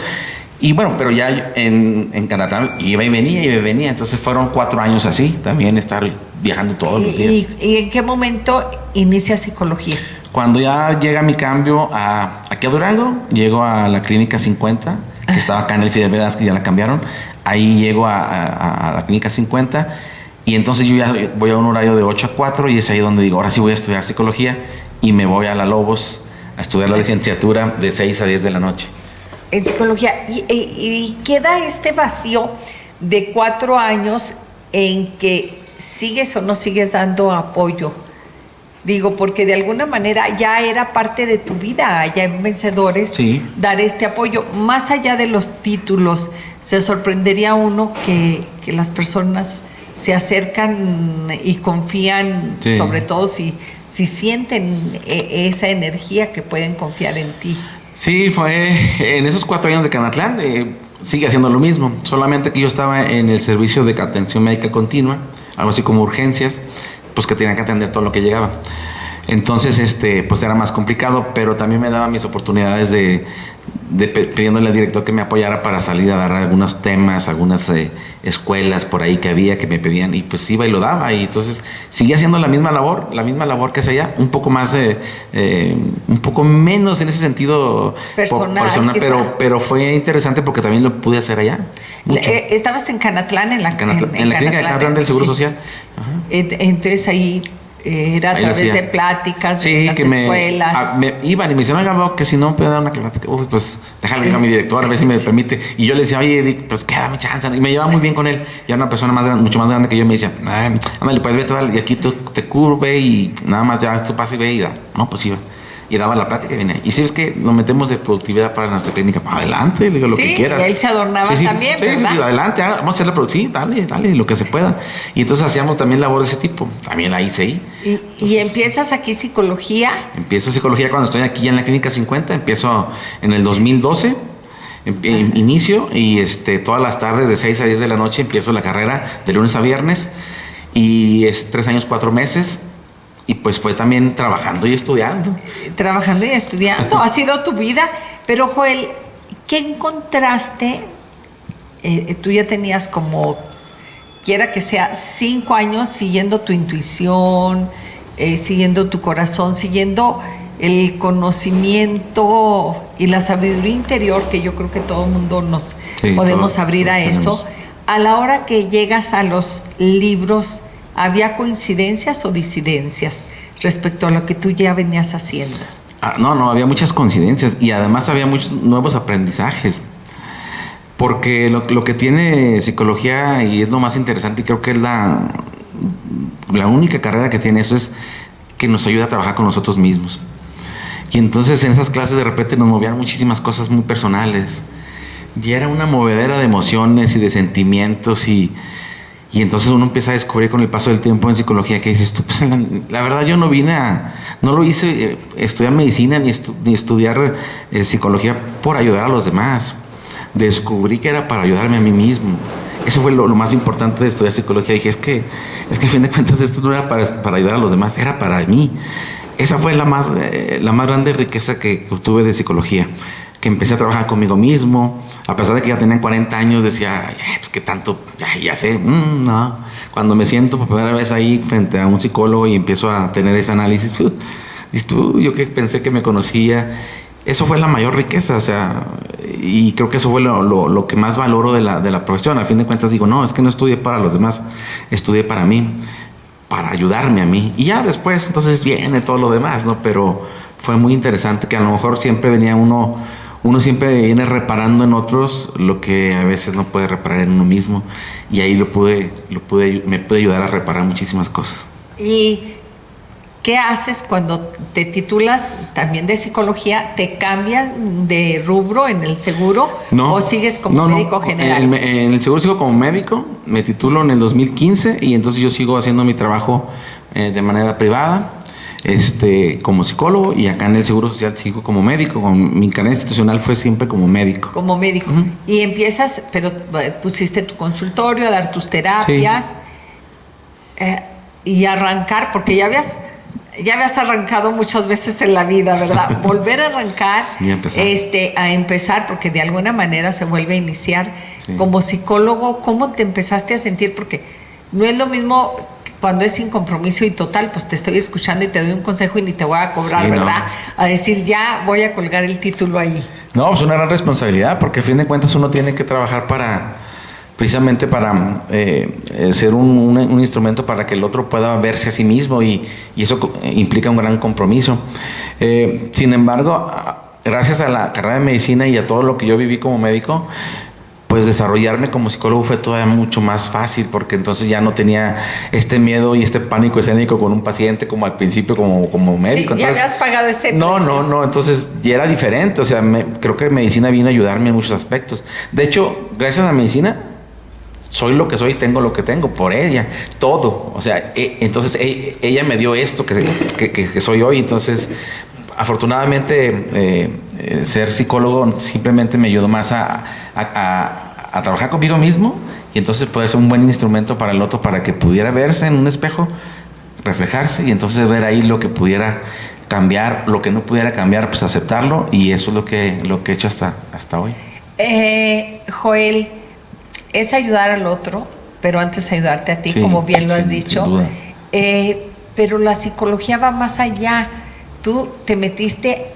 [SPEAKER 3] Y bueno, pero ya en Canatlán iba y venía. Entonces fueron 4 años así, también estar viajando todos los días.
[SPEAKER 2] ¿Y en qué momento inicia psicología?
[SPEAKER 3] Cuando ya llega mi cambio aquí a Durango, llego a la Clínica 50, que estaba acá en el Fidel Velázquez, que ya la cambiaron. Ahí llego a la Clínica 50, y entonces yo ya voy a un horario de 8 a 4, y es ahí donde digo, ahora sí voy a estudiar psicología, y me voy a la Lobos a estudiar la licenciatura de 6 a 10 de la noche.
[SPEAKER 2] en psicología. Y queda este vacío de 4 años en que sigues o no sigues dando apoyo. Digo, porque de alguna manera ya era parte de tu vida, allá en Vencedores,
[SPEAKER 3] Sí.
[SPEAKER 2] dar este apoyo. Más allá de los títulos, se sorprendería uno que las personas se acercan y confían,
[SPEAKER 3] Sí.
[SPEAKER 2] sobre todo si sienten esa energía que pueden confiar en ti.
[SPEAKER 3] Sí, fue en esos 4 años de Canatlán, sigue haciendo lo mismo, solamente que yo estaba en el servicio de atención médica continua, algo así como urgencias, pues que tenían que atender todo lo que llegaba. Entonces, pues era más complicado, pero también me daba mis oportunidades pidiéndole al director que me apoyara para salir a dar algunos temas, algunas escuelas por ahí que había que me pedían, y pues iba y lo daba, y entonces seguía haciendo la misma labor que hacía allá, un poco más, un poco menos en ese sentido
[SPEAKER 2] Personal,
[SPEAKER 3] pero fue interesante porque también lo pude hacer allá. Mucho.
[SPEAKER 2] Estabas en Canatlán, en la
[SPEAKER 3] en la clínica de Canatlán del Seguro
[SPEAKER 2] sí.
[SPEAKER 3] Social. Ajá.
[SPEAKER 2] Entonces ahí era a
[SPEAKER 3] Ahí lo
[SPEAKER 2] través
[SPEAKER 3] hacía.
[SPEAKER 2] de pláticas,
[SPEAKER 3] Sí,
[SPEAKER 2] de las
[SPEAKER 3] que
[SPEAKER 2] escuelas.
[SPEAKER 3] me iban y me decían, oiga, veo que si no puedo dar una clase, pues déjale ir a mi director a ver si me permite. Y yo le decía, oye, Edith, pues quédame chance. Y me llevaba muy bien con él. Y era una persona mucho más grande que yo. Me decía, ándale, pues vete, dale, y aquí tú te curve y nada más ya tú pasa y ve y da. No, pues iba. Y daba la plática y venía. Y si es que nos metemos de productividad para nuestra clínica, adelante, le digo lo que quieras.
[SPEAKER 2] Sí, él se adornaba también, ¿verdad?
[SPEAKER 3] Sí, adelante, vamos a hacer la producción, dale, lo que se pueda. Y entonces hacíamos también labor de ese tipo. También la hice ahí.
[SPEAKER 2] Y empiezas aquí psicología.
[SPEAKER 3] Empiezo psicología cuando estoy aquí en la clínica 50, empiezo en el 2012, inicio y todas las tardes de 6 a 10 de la noche empiezo la carrera de lunes a viernes y es 3 años, 4 meses y pues fue también trabajando y estudiando.
[SPEAKER 2] Trabajando y estudiando, ha sido tu vida. Pero Joel, ¿qué encontraste? Tú ya tenías como, quiera que sea, 5 años siguiendo tu intuición, siguiendo tu corazón, siguiendo el conocimiento y la sabiduría interior, que yo creo que todo el mundo nos podemos abrir a eso. A la hora que llegas a los libros, ¿había coincidencias o disidencias respecto a lo que tú ya venías haciendo?
[SPEAKER 3] No, había muchas coincidencias y además había muchos nuevos aprendizajes. Porque lo que tiene psicología, y es lo más interesante, y creo que es la única carrera que tiene eso, es que nos ayuda a trabajar con nosotros mismos. Y entonces en esas clases de repente nos movían muchísimas cosas muy personales. Y era una movedera de emociones y de sentimientos y entonces uno empieza a descubrir con el paso del tiempo en psicología que dices tú, pues la verdad yo no lo hice estudiar medicina ni estudiar psicología por ayudar a los demás. Descubrí que era para ayudarme a mí mismo. Eso fue lo más importante de estudiar psicología. Dije, es que a fin de cuentas esto no era para ayudar a los demás, era para mí. Esa fue la más grande riqueza que obtuve de psicología, que empecé a trabajar conmigo mismo, a pesar de que ya tenía 40 años, decía, pues qué tanto, ya sé, no. Cuando me siento por primera vez ahí frente a un psicólogo y empiezo a tener ese análisis, dices tú, yo que pensé que me conocía, eso fue la mayor riqueza, o sea, y creo que eso fue lo que más valoro de la profesión. Al fin de cuentas digo, no, es que no estudié para los demás, estudié para mí, para ayudarme a mí, y ya después entonces viene todo lo demás, ¿no? Pero fue muy interesante que a lo mejor siempre venía uno siempre viene reparando en otros lo que a veces no puede reparar en uno mismo, y ahí me pude ayudar a reparar muchísimas cosas.
[SPEAKER 2] ¿Y qué haces cuando te titulas también de psicología? ¿Te cambias de rubro en el seguro o sigues como médico general?
[SPEAKER 3] En el seguro sigo como médico, me titulo en el 2015 y entonces yo sigo haciendo mi trabajo de manera privada. Como psicólogo, y acá en el Seguro Social sigo como médico. Mi carrera institucional fue siempre como médico.
[SPEAKER 2] Como médico. Uh-huh. Y empiezas, pero pusiste tu consultorio, a dar tus terapias, y arrancar, porque ya habías arrancado muchas veces en la vida, ¿verdad? Volver a arrancar, a empezar, porque de alguna manera se vuelve a iniciar. Sí. Como psicólogo, ¿cómo te empezaste a sentir? Porque no es lo mismo cuando es sin compromiso y total, pues te estoy escuchando y te doy un consejo y ni te voy a cobrar, ¿verdad? No. A decir, ya voy a colgar el título ahí.
[SPEAKER 3] No, pues una gran responsabilidad, porque a fin de cuentas uno tiene que trabajar precisamente para ser un instrumento para que el otro pueda verse a sí mismo, y eso implica un gran compromiso. Sin embargo, gracias a la carrera de medicina y a todo lo que yo viví como médico, pues desarrollarme como psicólogo fue todavía mucho más fácil, porque entonces ya no tenía este miedo y este pánico escénico con un paciente como al principio como médico.
[SPEAKER 2] Sí, ya
[SPEAKER 3] entonces,
[SPEAKER 2] habías pagado ese
[SPEAKER 3] no,
[SPEAKER 2] precio.
[SPEAKER 3] no, entonces ya era diferente, o sea, creo que medicina vino a ayudarme en muchos aspectos. De hecho, gracias a la medicina, soy lo que soy, tengo lo que tengo, por ella, todo. O sea, entonces ella me dio esto que soy hoy, entonces afortunadamente ser psicólogo simplemente me ayudó más a trabajar conmigo mismo, y entonces puede ser un buen instrumento para el otro, para que pudiera verse en un espejo, reflejarse y entonces ver ahí lo que pudiera cambiar, lo que no pudiera cambiar, pues aceptarlo, y eso es lo que he hecho hasta hoy.
[SPEAKER 2] Joel, es ayudar al otro, pero antes ayudarte a ti,
[SPEAKER 3] Sí,
[SPEAKER 2] como bien lo has
[SPEAKER 3] sin
[SPEAKER 2] dicho.
[SPEAKER 3] duda.
[SPEAKER 2] Pero la psicología va más allá. Tú te metiste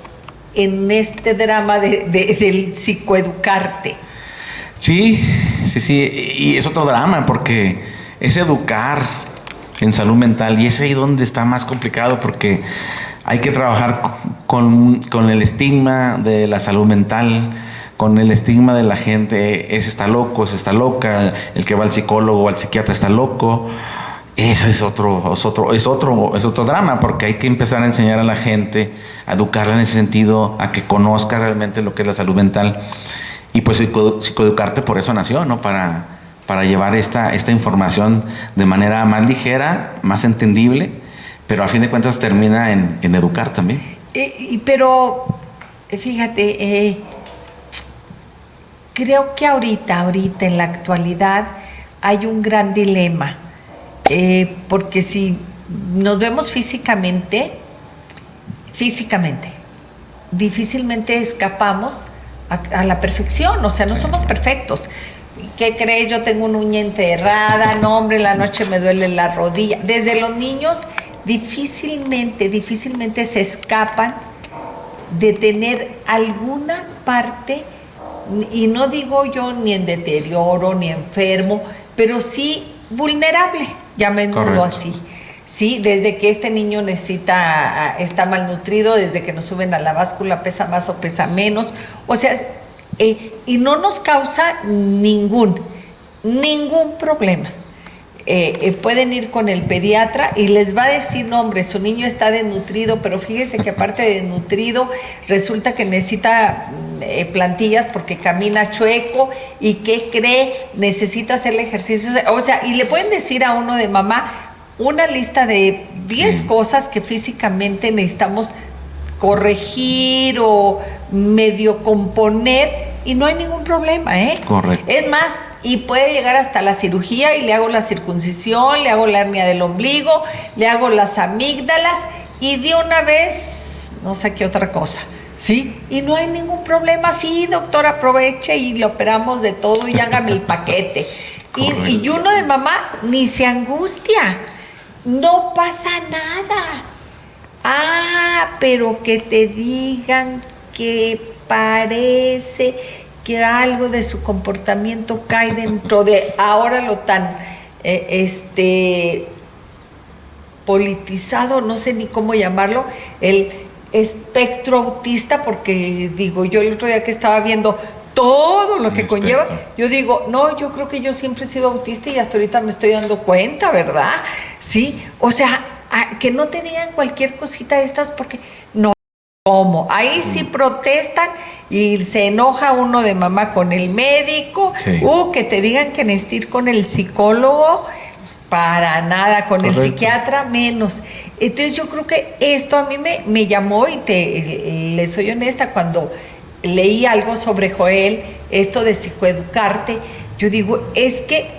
[SPEAKER 2] en este drama del psicoeducarte.
[SPEAKER 3] Sí, y es otro drama, porque es educar en salud mental, y es ahí donde está más complicado, porque hay que trabajar con el estigma de la salud mental, con el estigma de la gente, ese está loco, esa está loca, el que va al psicólogo o al psiquiatra está loco. Ese es otro drama, porque hay que empezar a enseñar a la gente, a educarla en ese sentido, a que conozca realmente lo que es la salud mental. Y pues psicoeducarte por eso nació, ¿no? Para llevar esta información de manera más ligera, más entendible, pero a fin de cuentas termina en educar también.
[SPEAKER 2] Pero, fíjate, creo que ahorita en la actualidad hay un gran dilema, porque si nos vemos físicamente, difícilmente escapamos a la perfección, o sea, no somos perfectos. ¿Qué crees? Yo tengo una uña enterrada, no, hombre, en la noche me duele la rodilla. Desde los niños difícilmente se escapan de tener alguna parte, y no digo yo ni en deterioro, ni enfermo, pero sí vulnerable, llamémoslo así. Sí, desde que este niño está malnutrido, desde que nos suben a la báscula, pesa más o pesa menos, o sea, y no nos causa ningún problema. Pueden ir con el pediatra y les va a decir, no, hombre, su niño está desnutrido, pero fíjese que aparte de desnutrido, resulta que necesita plantillas porque camina chueco, y ¿qué cree? Necesita hacer el ejercicio. O sea, y le pueden decir a uno de mamá una lista de 10 cosas que físicamente necesitamos corregir o medio componer, y no hay ningún problema, ¿eh?
[SPEAKER 3] Correcto.
[SPEAKER 2] Es más, y puede llegar hasta la cirugía, y le hago la circuncisión, le hago la hernia del ombligo, le hago las amígdalas, y de una vez, no sé qué otra cosa, ¿sí? Y no hay ningún problema. Sí, doctor, aproveche y le operamos de todo y hágame el paquete. Y uno de mamá ni se angustia, no pasa nada. Ah, pero que te digan que parece que algo de su comportamiento cae dentro de ahora lo tan politizado, no sé ni cómo llamarlo, el espectro autista, porque digo, yo el otro día que estaba viendo todo lo que conlleva, yo digo, no, yo creo que yo siempre he sido autista y hasta ahorita me estoy dando cuenta, ¿verdad? Sí, o sea, que no te digan cualquier cosita de estas, porque no, ¿cómo? Ahí sí protestan y se enoja uno de mamá con el médico, que te digan que necesitas ir con el psicólogo, para nada, con el psiquiatra menos. Entonces yo creo que esto a mí me llamó, y le soy honesta, cuando leí algo sobre Joel, esto de psicoeducarte, yo digo, es que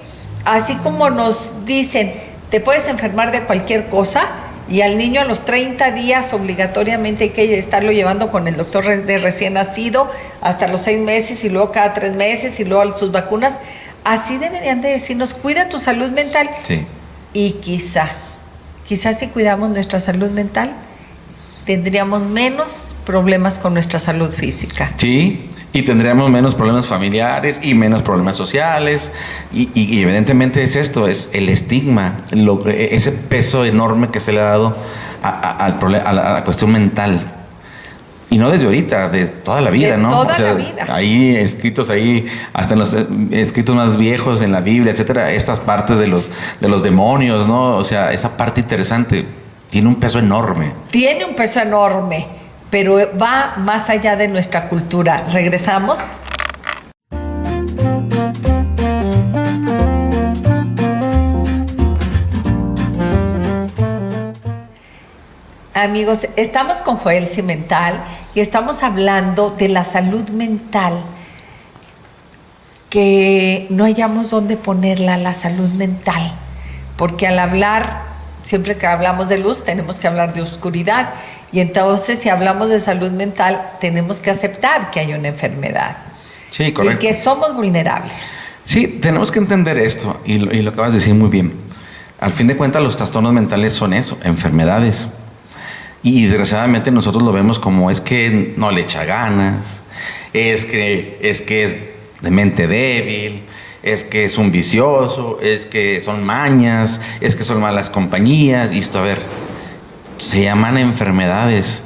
[SPEAKER 2] así como nos dicen, te puedes enfermar de cualquier cosa, y al niño a los 30 días obligatoriamente hay que estarlo llevando con el doctor de recién nacido hasta los 6 meses, y luego cada 3 meses, y luego sus vacunas, así deberían de decirnos, cuida tu salud mental.
[SPEAKER 3] Sí.
[SPEAKER 2] Y quizás si cuidamos nuestra salud mental, tendríamos menos problemas con nuestra salud física.
[SPEAKER 3] Sí, y tendríamos menos problemas familiares y menos problemas sociales, y evidentemente es esto, es el estigma, ese peso enorme que se le ha dado a la cuestión mental. Y no desde ahorita, de toda la vida,
[SPEAKER 2] De
[SPEAKER 3] ¿no?
[SPEAKER 2] toda la vida.
[SPEAKER 3] Ahí escritos, hasta en los escritos más viejos en la Biblia, etcétera, estas partes de los demonios, ¿no? O sea, esa parte interesante tiene un peso enorme.
[SPEAKER 2] Tiene un peso enorme, pero va más allá de nuestra cultura. ¿Regresamos? Amigos, estamos con Joel Cimental y estamos hablando de la salud mental, que no hallamos dónde ponerla, la salud mental, porque al hablar, siempre que hablamos de luz, tenemos que hablar de oscuridad, y entonces si hablamos de salud mental, tenemos que aceptar que hay una enfermedad.
[SPEAKER 3] Sí, correcto.
[SPEAKER 2] Y que somos vulnerables.
[SPEAKER 3] Sí, tenemos que entender esto, y lo acabas de decir muy bien. Al fin de cuentas, los trastornos mentales son eso, enfermedades. Y desgraciadamente nosotros lo vemos como es que no le echa ganas, es que es de mente débil, es que es un vicioso, es que son mañas, es que son malas compañías. Y esto, a ver, se llaman enfermedades.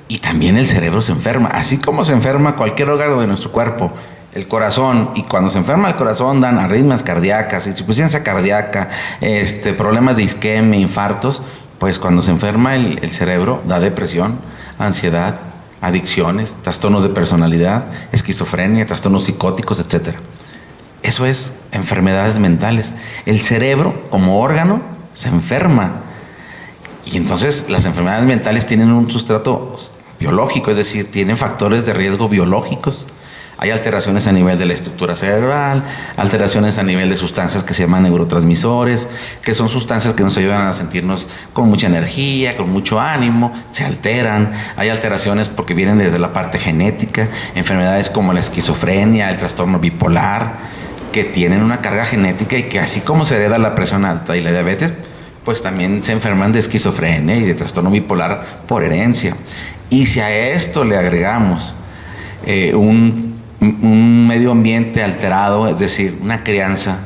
[SPEAKER 3] Y también el cerebro se enferma, así como se enferma cualquier órgano de nuestro cuerpo, el corazón. Y cuando se enferma el corazón dan arritmias cardíacas, insuficiencia cardíaca, problemas de isquemia, infartos. Pues cuando se enferma el cerebro, da depresión, ansiedad, adicciones, trastornos de personalidad, esquizofrenia, trastornos psicóticos, etc. Eso es enfermedades mentales. El cerebro, como órgano, se enferma. Y entonces las enfermedades mentales tienen un sustrato biológico, es decir, tienen factores de riesgo biológicos. Hay alteraciones a nivel de la estructura cerebral, alteraciones a nivel de sustancias que se llaman neurotransmisores, que son sustancias que nos ayudan a sentirnos con mucha energía, con mucho ánimo, se alteran. Hay alteraciones porque vienen desde la parte genética, enfermedades como la esquizofrenia, el trastorno bipolar, que tienen una carga genética y que así como se hereda la presión alta y la diabetes, pues también se enferman de esquizofrenia y de trastorno bipolar por herencia. Y si a esto le agregamos un medio ambiente alterado, es decir, una crianza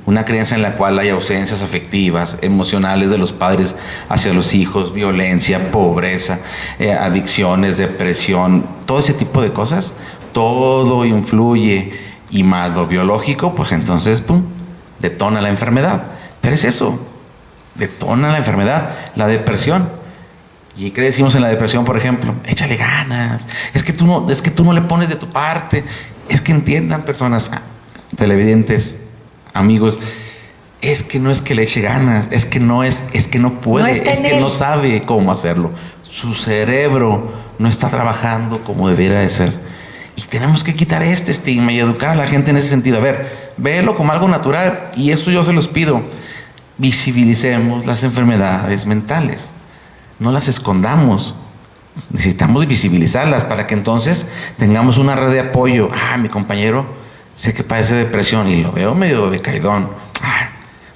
[SPEAKER 3] en la cual hay ausencias afectivas, emocionales de los padres hacia los hijos, violencia, pobreza, adicciones, depresión, todo ese tipo de cosas, todo influye, y más lo biológico, pues entonces, ¡pum!, detona la enfermedad. Pero es eso, detona la enfermedad, la depresión. ¿Y qué decimos en la depresión, por ejemplo? Échale ganas. Es que tú no le pones de tu parte. Es que entiendan, personas, televidentes, amigos, es que no es que le eche ganas, es que no puede, es que no sabe cómo hacerlo. Su cerebro no está trabajando como debiera de ser. Y tenemos que quitar este estigma y educar a la gente en ese sentido. A ver, véelo como algo natural, y esto yo se los pido. Visibilicemos las enfermedades mentales. No las escondamos, necesitamos visibilizarlas para que entonces tengamos una red de apoyo. Mi compañero sé que padece depresión y lo veo medio decaidón.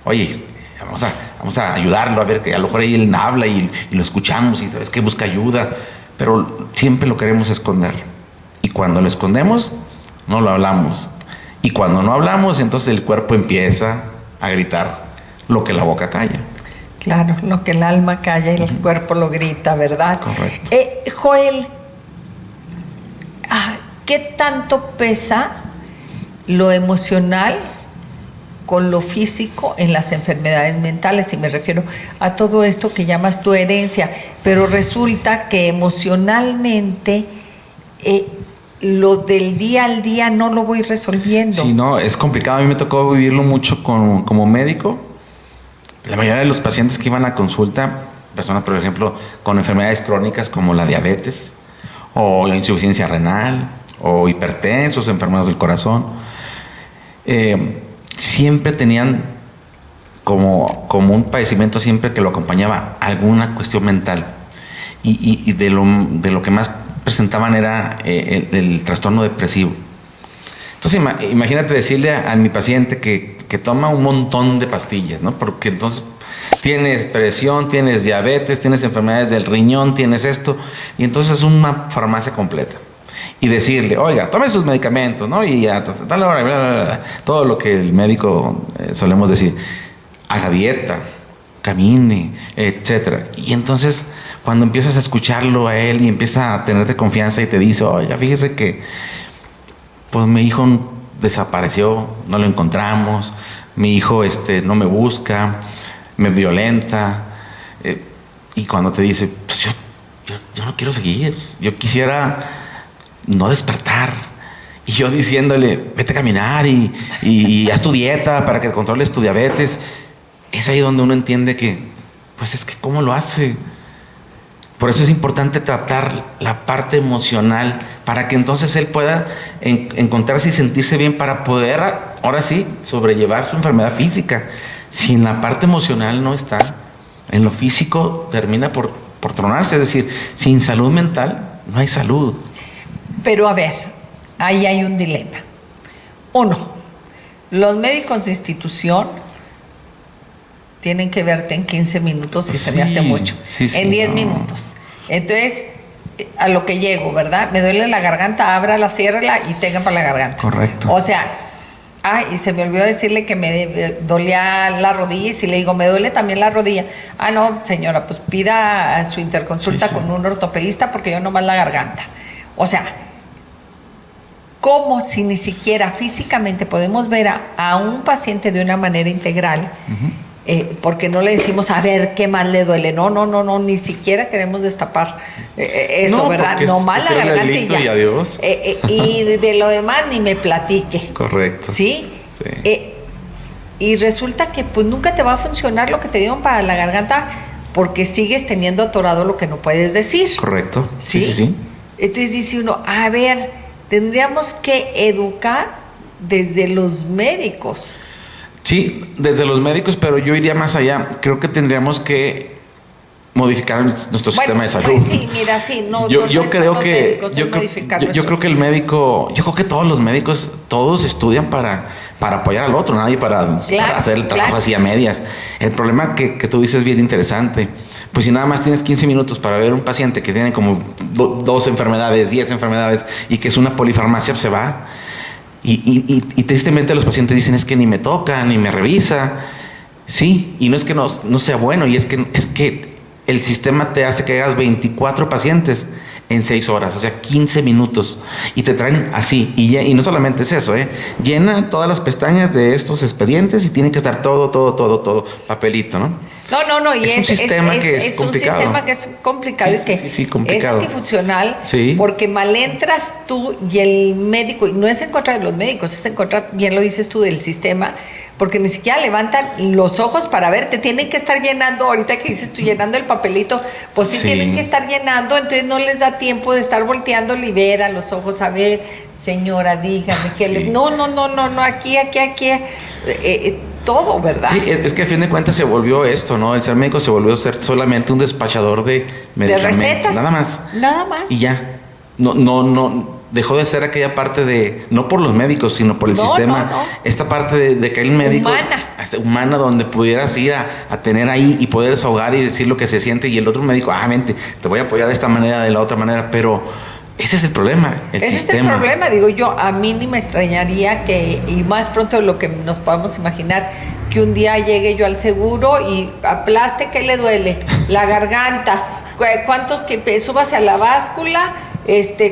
[SPEAKER 3] Oye, vamos a ayudarlo, a ver que a lo mejor él habla y lo escuchamos y sabes que busca ayuda, pero siempre lo queremos esconder. Y cuando lo escondemos, no lo hablamos. Y cuando no hablamos, entonces el cuerpo empieza a gritar lo que la boca calla.
[SPEAKER 2] Claro, lo que el alma calla y el cuerpo lo grita, ¿verdad?
[SPEAKER 3] Correcto.
[SPEAKER 2] Joel, ¿qué tanto pesa lo emocional con lo físico en las enfermedades mentales? Y me refiero a todo esto que llamas tu herencia, pero resulta que emocionalmente lo del día al día no lo voy resolviendo.
[SPEAKER 3] Sí, no, es complicado. A mí me tocó vivirlo mucho como médico. La mayoría de los pacientes que iban a consulta, personas, por ejemplo, con enfermedades crónicas como la diabetes, o la insuficiencia renal, o hipertensos, enfermedades del corazón, siempre tenían como un padecimiento siempre que lo acompañaba alguna cuestión mental. Y de lo que más presentaban era el trastorno depresivo. Entonces imagínate decirle a mi paciente que toma un montón de pastillas, ¿no? Porque entonces tienes presión, tienes diabetes, tienes enfermedades del riñón, tienes esto, y entonces es una farmacia completa. Y decirle, oiga, tome sus medicamentos, ¿no? Y a tal hora, bla, bla, bla, todo lo que el médico solemos decir, haga dieta, camine, etcétera. Y entonces, cuando empiezas a escucharlo a él y empieza a tenerte confianza y te dice, oiga, fíjese que pues mi hijo desapareció, no lo encontramos, mi hijo no me busca, me violenta, y cuando te dice, pues yo no quiero seguir, yo quisiera no despertar, y yo diciéndole, vete a caminar y haz tu dieta para que controles tu diabetes, es ahí donde uno entiende que, pues es que ¿cómo lo hace? Por eso es importante tratar la parte emocional, para que entonces él pueda encontrarse y sentirse bien para poder, ahora sí, sobrellevar su enfermedad física. Si en la parte emocional no está, en lo físico termina por tronarse. Es decir, sin salud mental no hay salud.
[SPEAKER 2] Pero a ver, ahí hay un dilema. Uno, los médicos de institución tienen que verte en 15 minutos y se me hace mucho. En 10 minutos. Entonces, a lo que llego, ¿verdad? Me duele la garganta, ábrala, ciérrala y tenga para la garganta.
[SPEAKER 3] Correcto.
[SPEAKER 2] O sea, y se me olvidó decirle que me dolía la rodilla, y si le digo, me duele también la rodilla. No, señora, pues pida su interconsulta con un ortopedista porque yo nomás la garganta. O sea, ¿cómo si ni siquiera físicamente podemos ver a un paciente de una manera integral? Porque no le decimos, a ver, ¿qué más le duele? No, ni siquiera queremos destapar eso, no, ¿verdad? Nomás la garganta y ya.
[SPEAKER 3] Y adiós.
[SPEAKER 2] Y de lo demás ni me platique.
[SPEAKER 3] Correcto.
[SPEAKER 2] ¿Sí? Y resulta que pues nunca te va a funcionar lo que te dieron para la garganta porque sigues teniendo atorado lo que no puedes decir.
[SPEAKER 3] Correcto.
[SPEAKER 2] ¿Sí? Entonces dice uno, a ver, tendríamos que educar desde los médicos.
[SPEAKER 3] Sí, desde los médicos, pero yo iría más allá. Creo que tendríamos que modificar nuestro sistema de salud.
[SPEAKER 2] Sí, mira, sí,
[SPEAKER 3] yo creo que el médico, yo creo que todos los médicos, todos estudian para apoyar al otro, nadie para hacer el trabajo así a medias. El problema que tú dices es bien interesante. Pues si nada más tienes 15 minutos para ver un paciente que tiene como 2 enfermedades, 10 enfermedades y que es una polifarmacia, pues se va. Y tristemente los pacientes dicen, es que ni me toca, ni me revisa. Sí, y no es que no sea bueno, y es que el sistema te hace que hagas 24 pacientes en 6 horas, o sea, 15 minutos. Y te traen así, y no solamente es eso, llena todas las pestañas de estos expedientes y tiene que estar todo, papelito, ¿no?
[SPEAKER 2] No, y
[SPEAKER 3] es un sistema que es complicado.
[SPEAKER 2] Un sistema que es complicado y que
[SPEAKER 3] complicado.
[SPEAKER 2] Es antifuncional, porque mal entras tú y el médico, y no es en contra de los médicos, es en contra, bien lo dices tú, del sistema, porque ni siquiera levantan los ojos para verte, tienen que estar llenando, ahorita que dices tú, llenando el papelito, pues sí tienen que estar llenando, entonces no les da tiempo de estar volteando libera los ojos, a ver, señora, dígame, que no, aquí, todo, ¿verdad? Sí,
[SPEAKER 3] es que a fin de cuentas se volvió esto, ¿no? El ser médico se volvió a ser solamente un despachador de medicamentos.
[SPEAKER 2] De recetas.
[SPEAKER 3] Nada más. Y ya. No, dejó de ser aquella parte de, no por los médicos, sino por el sistema. No. Esta parte de que hay un médico. Humana, donde pudieras ir a tener ahí y poder desahogar y decir lo que se siente. Y el otro médico, vente, te voy a apoyar de esta manera, de la otra manera, pero ese es el problema,
[SPEAKER 2] Ese es el problema, digo yo, a mí ni me extrañaría que, y más pronto de lo que nos podamos imaginar, que un día llegue yo al seguro y aplaste, ¿qué le duele? La garganta, ¿cuántos que súbase a la báscula?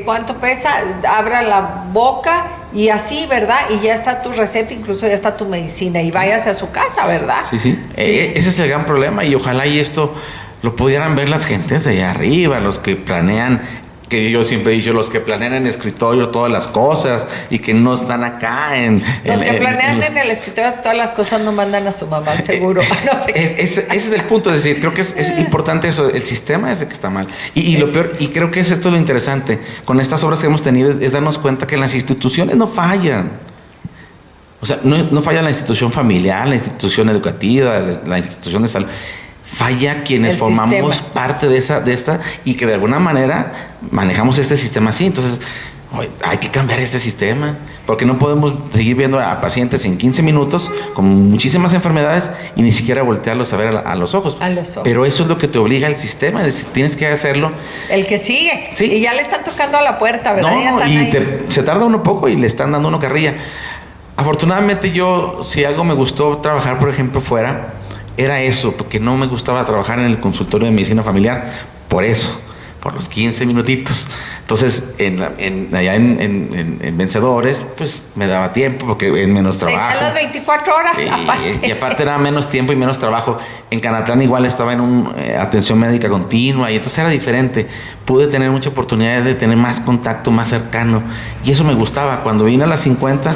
[SPEAKER 2] ¿Cuánto pesa? Abra la boca y así, ¿verdad? Y ya está tu receta, incluso ya está tu medicina y váyase a su casa, ¿verdad?
[SPEAKER 3] Sí. Ese es el gran problema y ojalá y esto lo pudieran ver las gentes de allá arriba, los que planean, que yo siempre he dicho, los que planean en escritorio todas las cosas y que no están acá
[SPEAKER 2] los que planean en el escritorio todas las cosas no mandan a su mamá al seguro. No sé
[SPEAKER 3] ese es el punto, es decir, creo que es importante eso, el sistema es el que está mal. Y lo peor, y creo que esto es lo interesante, con estas obras que hemos tenido, es darnos cuenta que las instituciones no fallan. O sea, no falla la institución familiar, la institución educativa, la institución de salud. Falla quienes formamos parte de esta y que de alguna manera manejamos este sistema así. Entonces, hay que cambiar este sistema, porque no podemos seguir viendo a pacientes en 15 minutos con muchísimas enfermedades y ni siquiera voltearlos a ver a los ojos. Pero eso es lo que te obliga el sistema, es decir, tienes que hacerlo.
[SPEAKER 2] El que sigue. ¿Sí? Y ya le están tocando a la puerta, ¿verdad?
[SPEAKER 3] Se tarda uno poco y le están dando uno carrilla. Afortunadamente si algo me gustó trabajar, por ejemplo, fuera, era eso, porque no me gustaba trabajar en el consultorio de medicina familiar por eso, por los 15 minutitos. Entonces, allá en Vencedores, pues me daba tiempo porque en menos trabajo.
[SPEAKER 2] A las 24 horas, aparte.
[SPEAKER 3] Y aparte era menos tiempo y menos trabajo. En Canatlán igual estaba en atención médica continua y entonces era diferente. Pude tener mucha oportunidad de tener más contacto, más cercano. Y eso me gustaba. Cuando vine a las 50,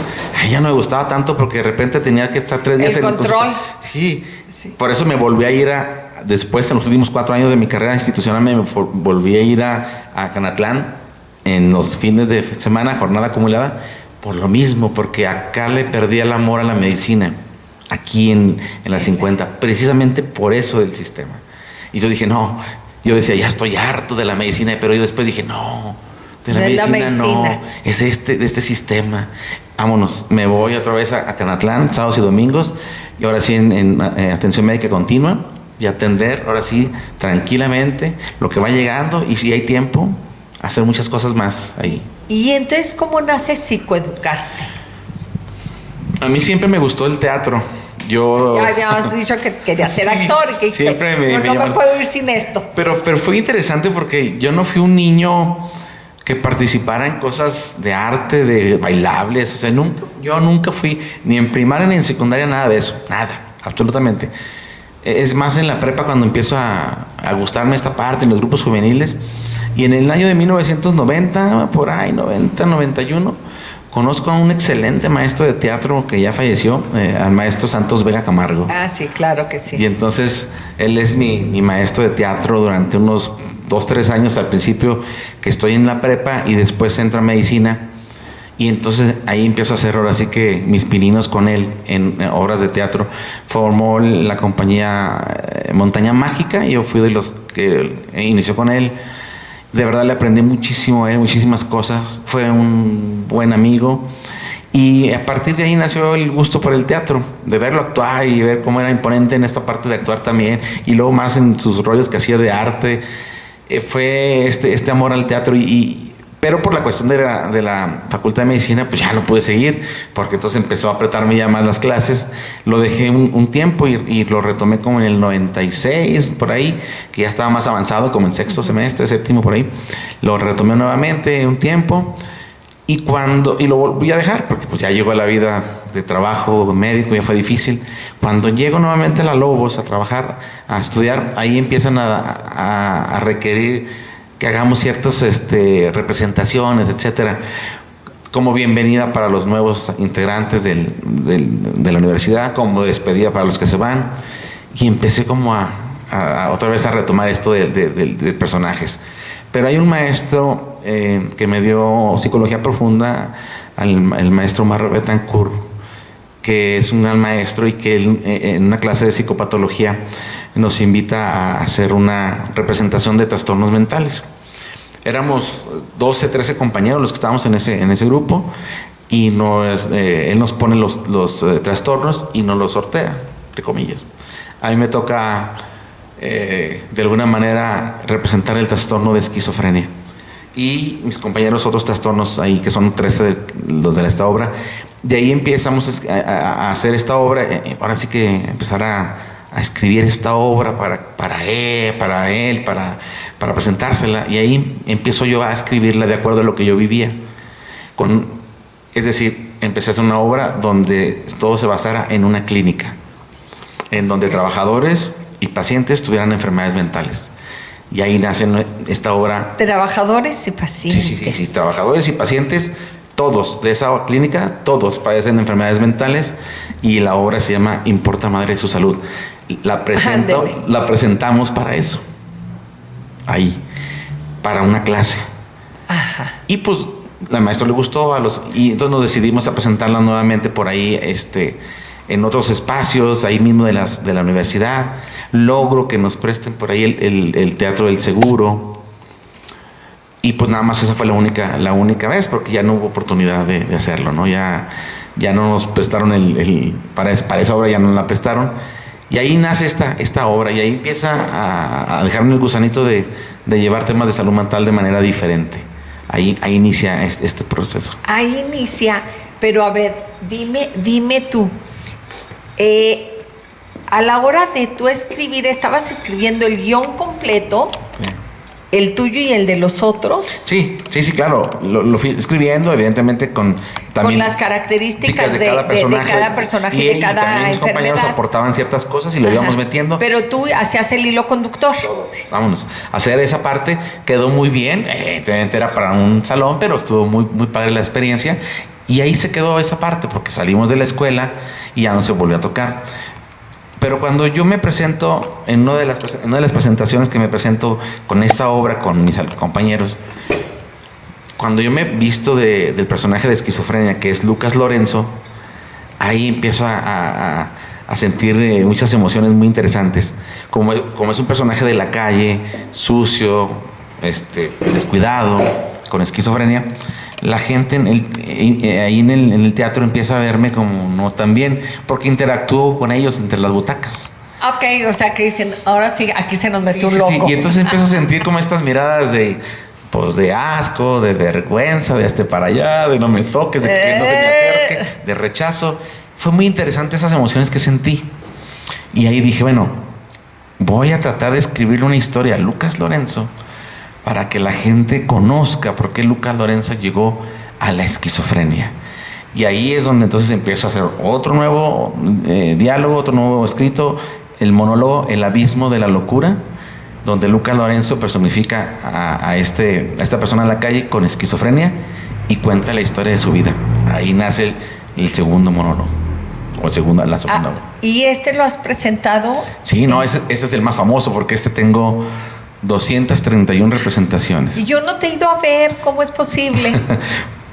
[SPEAKER 3] ya no me gustaba tanto porque de repente tenía que estar 3 días
[SPEAKER 2] el
[SPEAKER 3] en
[SPEAKER 2] control.
[SPEAKER 3] Sí. Por eso me volví a ir después, en los últimos 4 años de mi carrera institucional, me volví a ir a Canatlán en los fines de semana, jornada acumulada, por lo mismo, porque acá le perdí el amor a la medicina, aquí en las 50, precisamente por eso del sistema. Y yo dije, no, yo decía, ya estoy harto de la medicina, pero yo después dije, no, de la medicina no, es de este sistema. Vámonos, me voy otra vez a Canatlán, sábados y domingos, y ahora sí en atención médica continua, y atender, ahora sí, tranquilamente, lo que va llegando, y si hay tiempo, hacer muchas cosas más ahí.
[SPEAKER 2] ¿Y entonces cómo nace Psicoeducarte?
[SPEAKER 3] A mí siempre me gustó el teatro.
[SPEAKER 2] Ya habíamos dicho que querías ser actor. Que
[SPEAKER 3] siempre
[SPEAKER 2] no me puedo ir sin esto.
[SPEAKER 3] Pero fue interesante porque yo no fui un niño que participara en cosas de arte, de bailables. O sea, yo nunca fui, ni en primaria ni en secundaria, nada de eso. Nada, absolutamente. Es más en la prepa cuando empiezo a gustarme esta parte, en los grupos juveniles. Y en el año de 1990, por ahí, 90, 91, conozco a un excelente maestro de teatro que ya falleció, al maestro Santos Vega Camargo.
[SPEAKER 2] Ah, sí, claro que sí.
[SPEAKER 3] Y entonces, él es mi maestro de teatro durante unos 2, 3 años al principio que estoy en la prepa y después entro a medicina. Y entonces ahí empiezo a hacer ahora sí que mis pininos con él en obras de teatro. Formó la compañía Montaña Mágica y yo fui de los que inició con él. De verdad le aprendí muchísimo a él, muchísimas cosas. Fue un buen amigo. Y a partir de ahí nació el gusto por el teatro, de verlo actuar y ver cómo era imponente en esta parte de actuar también. Y luego más en sus rollos que hacía de arte. Fue este amor al teatro pero por la cuestión de la Facultad de Medicina, pues ya no pude seguir, porque entonces empezó a apretarme ya más las clases. Lo dejé un tiempo y lo retomé como en el 96, por ahí, que ya estaba más avanzado, como en sexto semestre, séptimo, por ahí. Lo retomé nuevamente un tiempo y lo volví a dejar, porque pues ya llegó la vida de trabajo médico, ya fue difícil. Cuando llego nuevamente a la Lobos a trabajar, a estudiar, ahí empiezan a requerir que hagamos ciertas representaciones, etcétera, como bienvenida para los nuevos integrantes de la universidad, como despedida para los que se van, y empecé como a otra vez a retomar esto de personajes. Pero hay un maestro que me dio psicología profunda, el maestro Omar Betancourt, que es un gran maestro y que él, en una clase de psicopatología nos invita a hacer una representación de trastornos mentales. Éramos 12, 13 compañeros los que estábamos en ese grupo y él nos pone los trastornos y nos los sortea, entre comillas. A mí me toca de alguna manera representar el trastorno de esquizofrenia y mis compañeros otros trastornos ahí, que son 13 los de esta obra. De ahí empezamos a hacer esta obra, ahora sí que empezar a escribir esta obra para él, para presentársela, y ahí empiezo yo a escribirla de acuerdo a lo que yo vivía. Es decir, empecé a hacer una obra donde todo se basara en una clínica, en donde trabajadores y pacientes tuvieran enfermedades mentales. Y ahí nace esta obra.
[SPEAKER 2] Trabajadores y pacientes.
[SPEAKER 3] Sí, trabajadores y pacientes, todos de esa clínica, todos padecen enfermedades mentales, y la obra se llama Importa Madre su Salud. La presentamos para eso, ahí, para una clase.
[SPEAKER 2] Ajá.
[SPEAKER 3] Y pues al maestro le gustó, y entonces nos decidimos a presentarla nuevamente por ahí, en otros espacios, ahí mismo de la universidad. Logro que nos presten por ahí el Teatro del Seguro. Y pues nada más esa fue la única vez, porque ya no hubo oportunidad de hacerlo, ¿no? Ya no nos prestaron para esa obra, ya no la prestaron. Y ahí nace esta obra, y ahí empieza a dejarme el gusanito de llevar temas de salud mental de manera diferente. Ahí inicia este proceso.
[SPEAKER 2] Ahí inicia, pero a ver, dime tú, a la hora de tú escribir, estabas escribiendo el guión completo,
[SPEAKER 3] Sí.
[SPEAKER 2] ¿El tuyo y el de los otros?
[SPEAKER 3] Sí, claro. Lo fui escribiendo, evidentemente, con también
[SPEAKER 2] con las características de cada personaje y de cada
[SPEAKER 3] también mis compañeros aportaban ciertas cosas y lo íbamos metiendo.
[SPEAKER 2] Pero tú hacías el hilo conductor.
[SPEAKER 3] Vámonos. Hacer esa parte quedó muy bien. Evidentemente era para un salón, pero estuvo muy, muy padre la experiencia. Y ahí se quedó esa parte, porque salimos de la escuela y ya no se volvió a tocar. Pero cuando yo me presento, en una de las presentaciones que me presento con esta obra, con mis compañeros, cuando yo me visto del personaje de esquizofrenia, que es Lucas Lorenzo, ahí empiezo a sentir muchas emociones muy interesantes. Como es un personaje de la calle, sucio, descuidado, con esquizofrenia, la gente ahí en el teatro empieza a verme como no tan bien, porque interactúo con ellos entre las butacas.
[SPEAKER 2] Ok, o sea que dicen, ahora sí, aquí se nos metió un loco.
[SPEAKER 3] Sí. Y entonces empiezo a sentir como estas miradas de asco, de vergüenza, de para allá, de no me toques, de que no se me acerque, de rechazo. Fue muy interesante esas emociones que sentí. Y ahí dije, bueno, voy a tratar de escribirle una historia a Lucas Lorenzo para que la gente conozca por qué Lucas Lorenzo llegó a la esquizofrenia. Y ahí es donde entonces empiezo a hacer otro nuevo diálogo, otro nuevo escrito, el monólogo El abismo de la locura, donde Lucas Lorenzo personifica a esta persona en la calle con esquizofrenia y cuenta la historia de su vida. Ahí nace el segundo monólogo, o la segunda.
[SPEAKER 2] ¿Y lo has presentado?
[SPEAKER 3] Sí, no, ese es el más famoso, porque tengo 231 representaciones.
[SPEAKER 2] Y yo no te he ido a ver, ¿cómo es posible?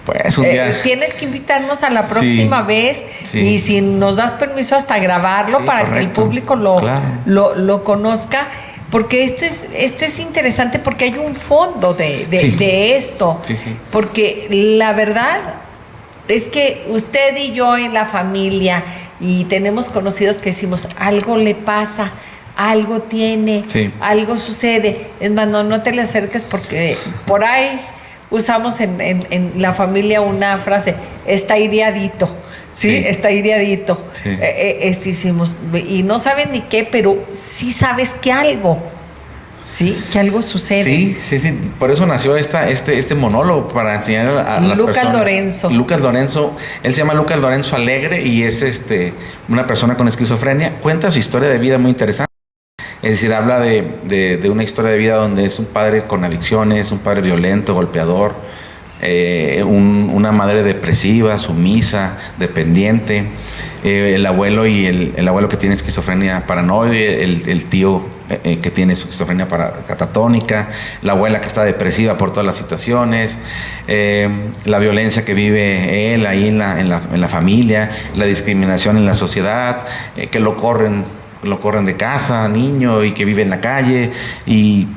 [SPEAKER 3] Pues un día...
[SPEAKER 2] tienes que invitarnos a la próxima vez, y si nos das permiso hasta grabarlo para correcto, que el público lo conozca, porque esto es interesante, porque hay un fondo de esto, porque la verdad es que usted y yo en la familia, y tenemos conocidos que decimos, algo le pasa, algo tiene, algo sucede. Es más, no te le acerques, porque por ahí usamos en la familia una frase, está ideadito, está ideadito. Hicimos, y no saben ni qué, pero sí sabes que algo, que algo sucede.
[SPEAKER 3] Sí, por eso nació este monólogo, para enseñar a las personas. Lucas Lorenzo, él se llama Lucas Lorenzo Alegre, y es una persona con esquizofrenia. Cuenta su historia de vida muy interesante. Es decir, habla de una historia de vida donde es un padre con adicciones, un padre violento, golpeador, una madre depresiva, sumisa, dependiente, el abuelo el abuelo que tiene esquizofrenia paranoide, el tío que tiene esquizofrenia catatónica, la abuela que está depresiva por todas las situaciones, la violencia que vive él ahí en la familia, la discriminación en la sociedad, que lo corren de casa, niño, y que vive en la calle. Y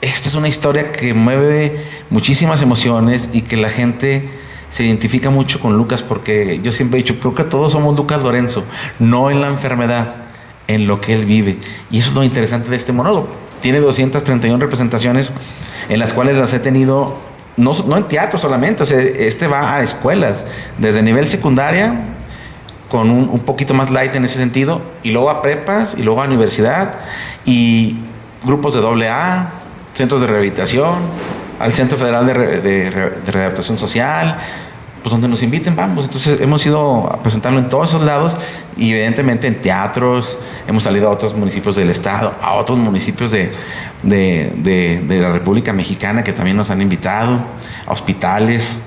[SPEAKER 3] esta es una historia que mueve muchísimas emociones, y que la gente se identifica mucho con Lucas, porque yo siempre he dicho, creo que todos somos Lucas Lorenzo, no en la enfermedad, en lo que él vive. Y eso es lo interesante de este monólogo. Tiene 231 representaciones, en las cuales las he tenido no en teatro solamente, o sea, va a escuelas, desde nivel secundaria, con un poquito más light en ese sentido, y luego a prepas, y luego a universidad, y grupos de AA, centros de rehabilitación, al Centro Federal de Rehabilitación Social, pues donde nos inviten, vamos. Entonces hemos ido a presentarlo en todos esos lados, y evidentemente en teatros, hemos salido a otros municipios del estado, a otros municipios de la República Mexicana, que también nos han invitado, a hospitales.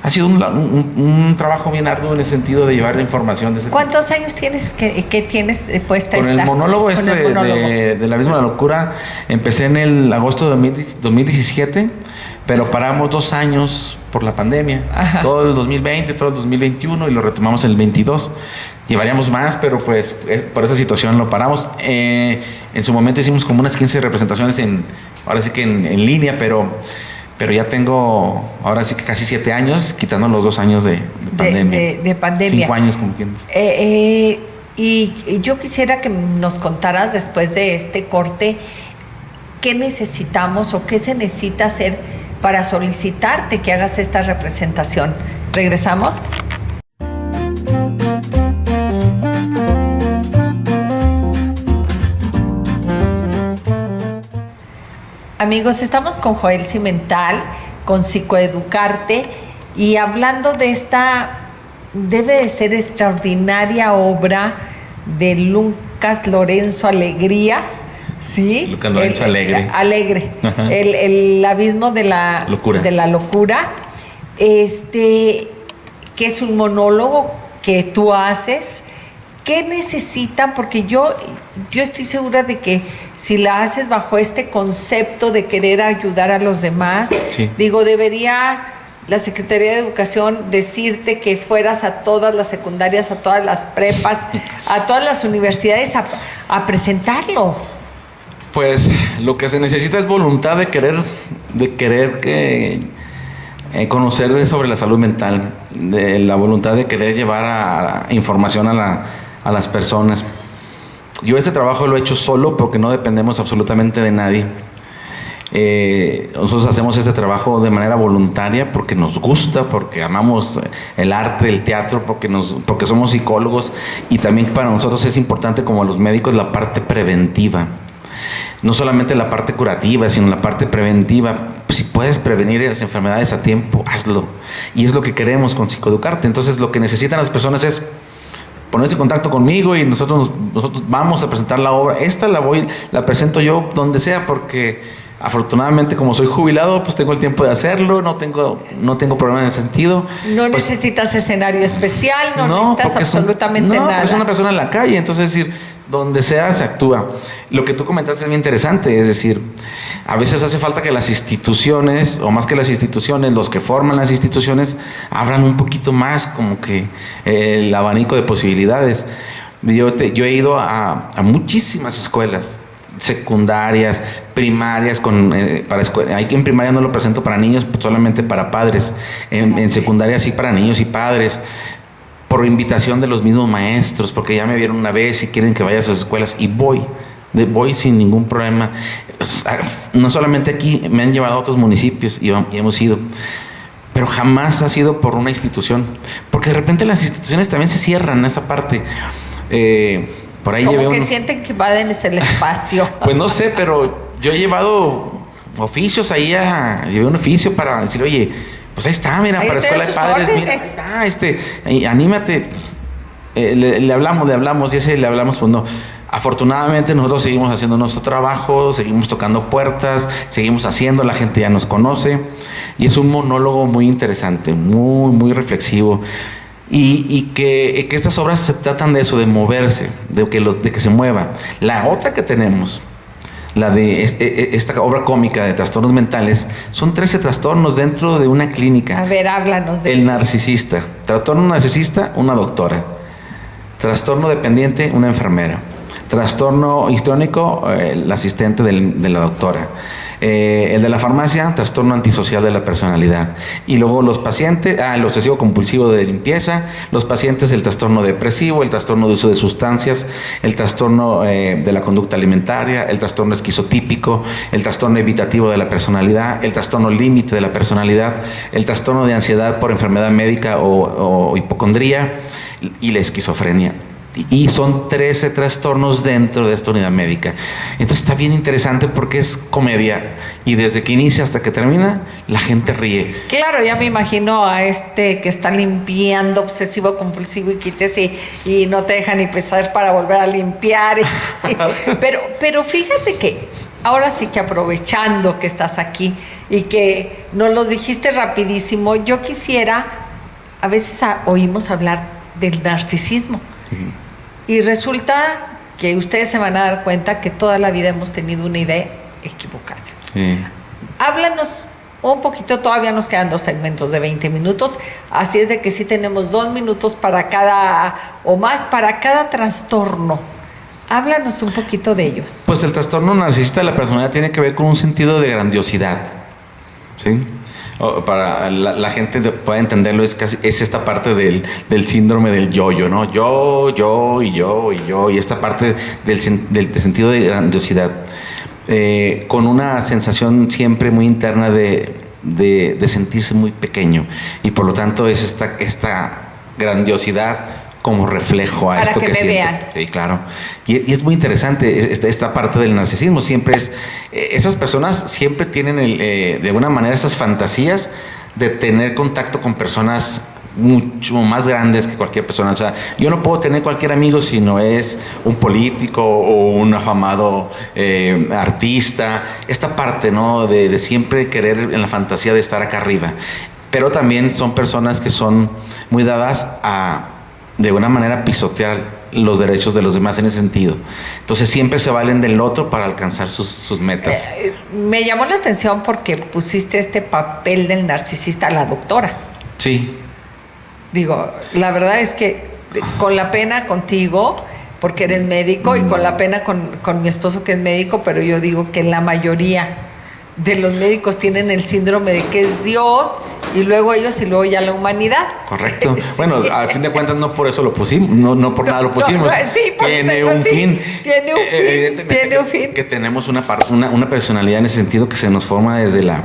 [SPEAKER 3] Ha sido un trabajo bien arduo en el sentido de llevar la información de ese
[SPEAKER 2] ¿Cuántos tipo. Años tienes que tienes puesta
[SPEAKER 3] con
[SPEAKER 2] esta?
[SPEAKER 3] El monólogo de la misma locura, empecé en el agosto de 2017, pero paramos 2 años por la pandemia. Ajá. Todo el 2020, todo el 2021, y lo retomamos en el 22. Llevaríamos más, pero pues por esa situación lo paramos. En su momento hicimos como unas 15 representaciones ahora sí que en línea, pero ya tengo, ahora sí que casi 7 años, quitando los 2 años de pandemia.
[SPEAKER 2] De pandemia.
[SPEAKER 3] 5 años, como quien dice.
[SPEAKER 2] Y yo quisiera que nos contaras, después de este corte, qué necesitamos o qué se necesita hacer para solicitarte que hagas esta representación. ¿Regresamos? Amigos, estamos con Joel Cimental, con Psicoeducarte, y hablando de esta, debe de ser extraordinaria obra de Lucas Lorenzo Alegría, ¿sí?
[SPEAKER 3] Lucas Lorenzo Alegre.
[SPEAKER 2] Alegre, el abismo de la
[SPEAKER 3] locura.
[SPEAKER 2] Que es un monólogo que tú haces. ¿Qué necesitan? Porque yo estoy segura de que si la haces bajo este concepto de querer ayudar a los demás,
[SPEAKER 3] sí.
[SPEAKER 2] Debería la Secretaría de Educación decirte que fueras a todas las secundarias, a todas las prepas, a todas las universidades a presentarlo.
[SPEAKER 3] Pues lo que se necesita es voluntad de querer conocer sobre la salud mental, de la voluntad de querer llevar información a las personas. Yo este trabajo lo he hecho solo porque no dependemos absolutamente de nadie. Nosotros hacemos este trabajo de manera voluntaria porque nos gusta, porque amamos el arte, el teatro, porque somos psicólogos, y también para nosotros es importante, como los médicos, la parte preventiva. No solamente la parte curativa, sino la parte preventiva. Si puedes prevenir las enfermedades a tiempo, hazlo. Y es lo que queremos con Psicoeducarte. Entonces, lo que necesitan las personas es ponerse en contacto conmigo, y nosotros vamos a presentar la obra. La presento yo donde sea, porque afortunadamente, como soy jubilado, pues tengo el tiempo de hacerlo, no tengo problema en ese sentido.
[SPEAKER 2] No
[SPEAKER 3] pues,
[SPEAKER 2] necesitas escenario especial, no necesitas absolutamente nada.
[SPEAKER 3] Es una persona en la calle, entonces, es decir, donde sea se actúa. Lo que tú comentaste es bien interesante, es decir, a veces hace falta que las instituciones, o más que las instituciones, los que forman las instituciones, abran un poquito más como que el abanico de posibilidades. Yo he ido a muchísimas escuelas secundarias, primarias, hay en primaria no lo presento para niños, solamente para padres, en secundaria sí para niños y padres, por invitación de los mismos maestros, porque ya me vieron una vez y quieren que vaya a sus escuelas, y voy sin ningún problema. No solamente aquí, me han llevado a otros municipios y hemos ido, pero jamás ha sido por una institución, porque de repente las instituciones también se cierran esa parte. Por ahí
[SPEAKER 2] como que sienten que invaden el espacio.
[SPEAKER 3] Pues no sé, pero yo he llevado oficios ahí, llevé un oficio para decir, oye, pues ahí está, mira, para escuela de padres, mira, ahí está, anímate. Le hablamos, y ese le hablamos, pues no. Afortunadamente nosotros seguimos haciendo nuestro trabajo, seguimos tocando puertas, seguimos haciendo, la gente ya nos conoce, y es un monólogo muy interesante, muy, muy reflexivo. Y que estas obras se tratan de eso, de moverse, de que se mueva. La otra que tenemos, la de esta obra cómica de trastornos mentales, son 13 trastornos dentro de una clínica.
[SPEAKER 2] A ver, háblanos de
[SPEAKER 3] el narcisista, trastorno narcisista, una doctora; trastorno dependiente, una enfermera; trastorno histriónico, el asistente de la doctora; el de la farmacia, trastorno antisocial de la personalidad; y luego los pacientes, el obsesivo compulsivo de limpieza; los pacientes, el trastorno depresivo, el trastorno de uso de sustancias, el trastorno de la conducta alimentaria, el trastorno esquizotípico, el trastorno evitativo de la personalidad, el trastorno límite de la personalidad, el trastorno de ansiedad por enfermedad médica o hipocondría, y la esquizofrenia. Y son 13 trastornos dentro de esta unidad médica. Entonces está bien interesante porque es comedia, y desde que inicia hasta que termina la gente ríe.
[SPEAKER 2] Claro, ya me imagino a que está limpiando, obsesivo compulsivo, y quítese y no te deja ni pesar para volver a limpiar. Pero fíjate que ahora sí que, aprovechando que estás aquí y que nos los dijiste rapidísimo, yo quisiera, a veces oímos hablar del narcisismo. Y resulta que ustedes se van a dar cuenta que toda la vida hemos tenido una idea equivocada.
[SPEAKER 3] Sí.
[SPEAKER 2] Háblanos un poquito, todavía nos quedan 2 segmentos de 20 minutos, así es de que sí tenemos 2 minutos para para cada trastorno. Háblanos un poquito de ellos.
[SPEAKER 3] Pues el trastorno narcisista de la personalidad tiene que ver con un sentido de grandiosidad, ¿sí? Para la gente pueda entenderlo, es esta parte del síndrome del yo-yo, ¿no? Yo, y esta parte del sentido de grandiosidad, con una sensación siempre muy interna de sentirse muy pequeño, y por lo tanto es esta grandiosidad como reflejo a
[SPEAKER 2] Para
[SPEAKER 3] esto
[SPEAKER 2] que
[SPEAKER 3] que
[SPEAKER 2] me
[SPEAKER 3] siento.
[SPEAKER 2] vean.
[SPEAKER 3] Sí, claro. Y es muy interesante esta parte del narcisismo. Siempre es, esas personas siempre tienen de alguna manera esas fantasías de tener contacto con personas mucho más grandes que cualquier persona. O sea, yo no puedo tener cualquier amigo si no es un político o un afamado artista. Esta parte, ¿no? De siempre querer en la fantasía de estar acá arriba. Pero también son personas que son muy dadas a, de alguna manera, pisotear los derechos de los demás en ese sentido. Entonces siempre se valen del otro para alcanzar sus metas.
[SPEAKER 2] Me llamó la atención porque pusiste este papel del narcisista a la doctora.
[SPEAKER 3] Sí.
[SPEAKER 2] Digo, la verdad es que con la pena contigo, porque eres médico, y con la pena con mi esposo que es médico, pero yo digo que la mayoría de los médicos tienen el síndrome de que es Dios, y luego ellos y luego ya la humanidad.
[SPEAKER 3] Correcto.
[SPEAKER 2] Sí.
[SPEAKER 3] Bueno, al fin de cuentas no por eso lo pusimos, no por nada lo pusimos.
[SPEAKER 2] Sí,
[SPEAKER 3] tiene
[SPEAKER 2] eso
[SPEAKER 3] un
[SPEAKER 2] sí,
[SPEAKER 3] fin.
[SPEAKER 2] Tiene un fin.
[SPEAKER 3] Evidentemente
[SPEAKER 2] Tiene un fin.
[SPEAKER 3] que tenemos una personalidad en ese sentido que se nos forma desde la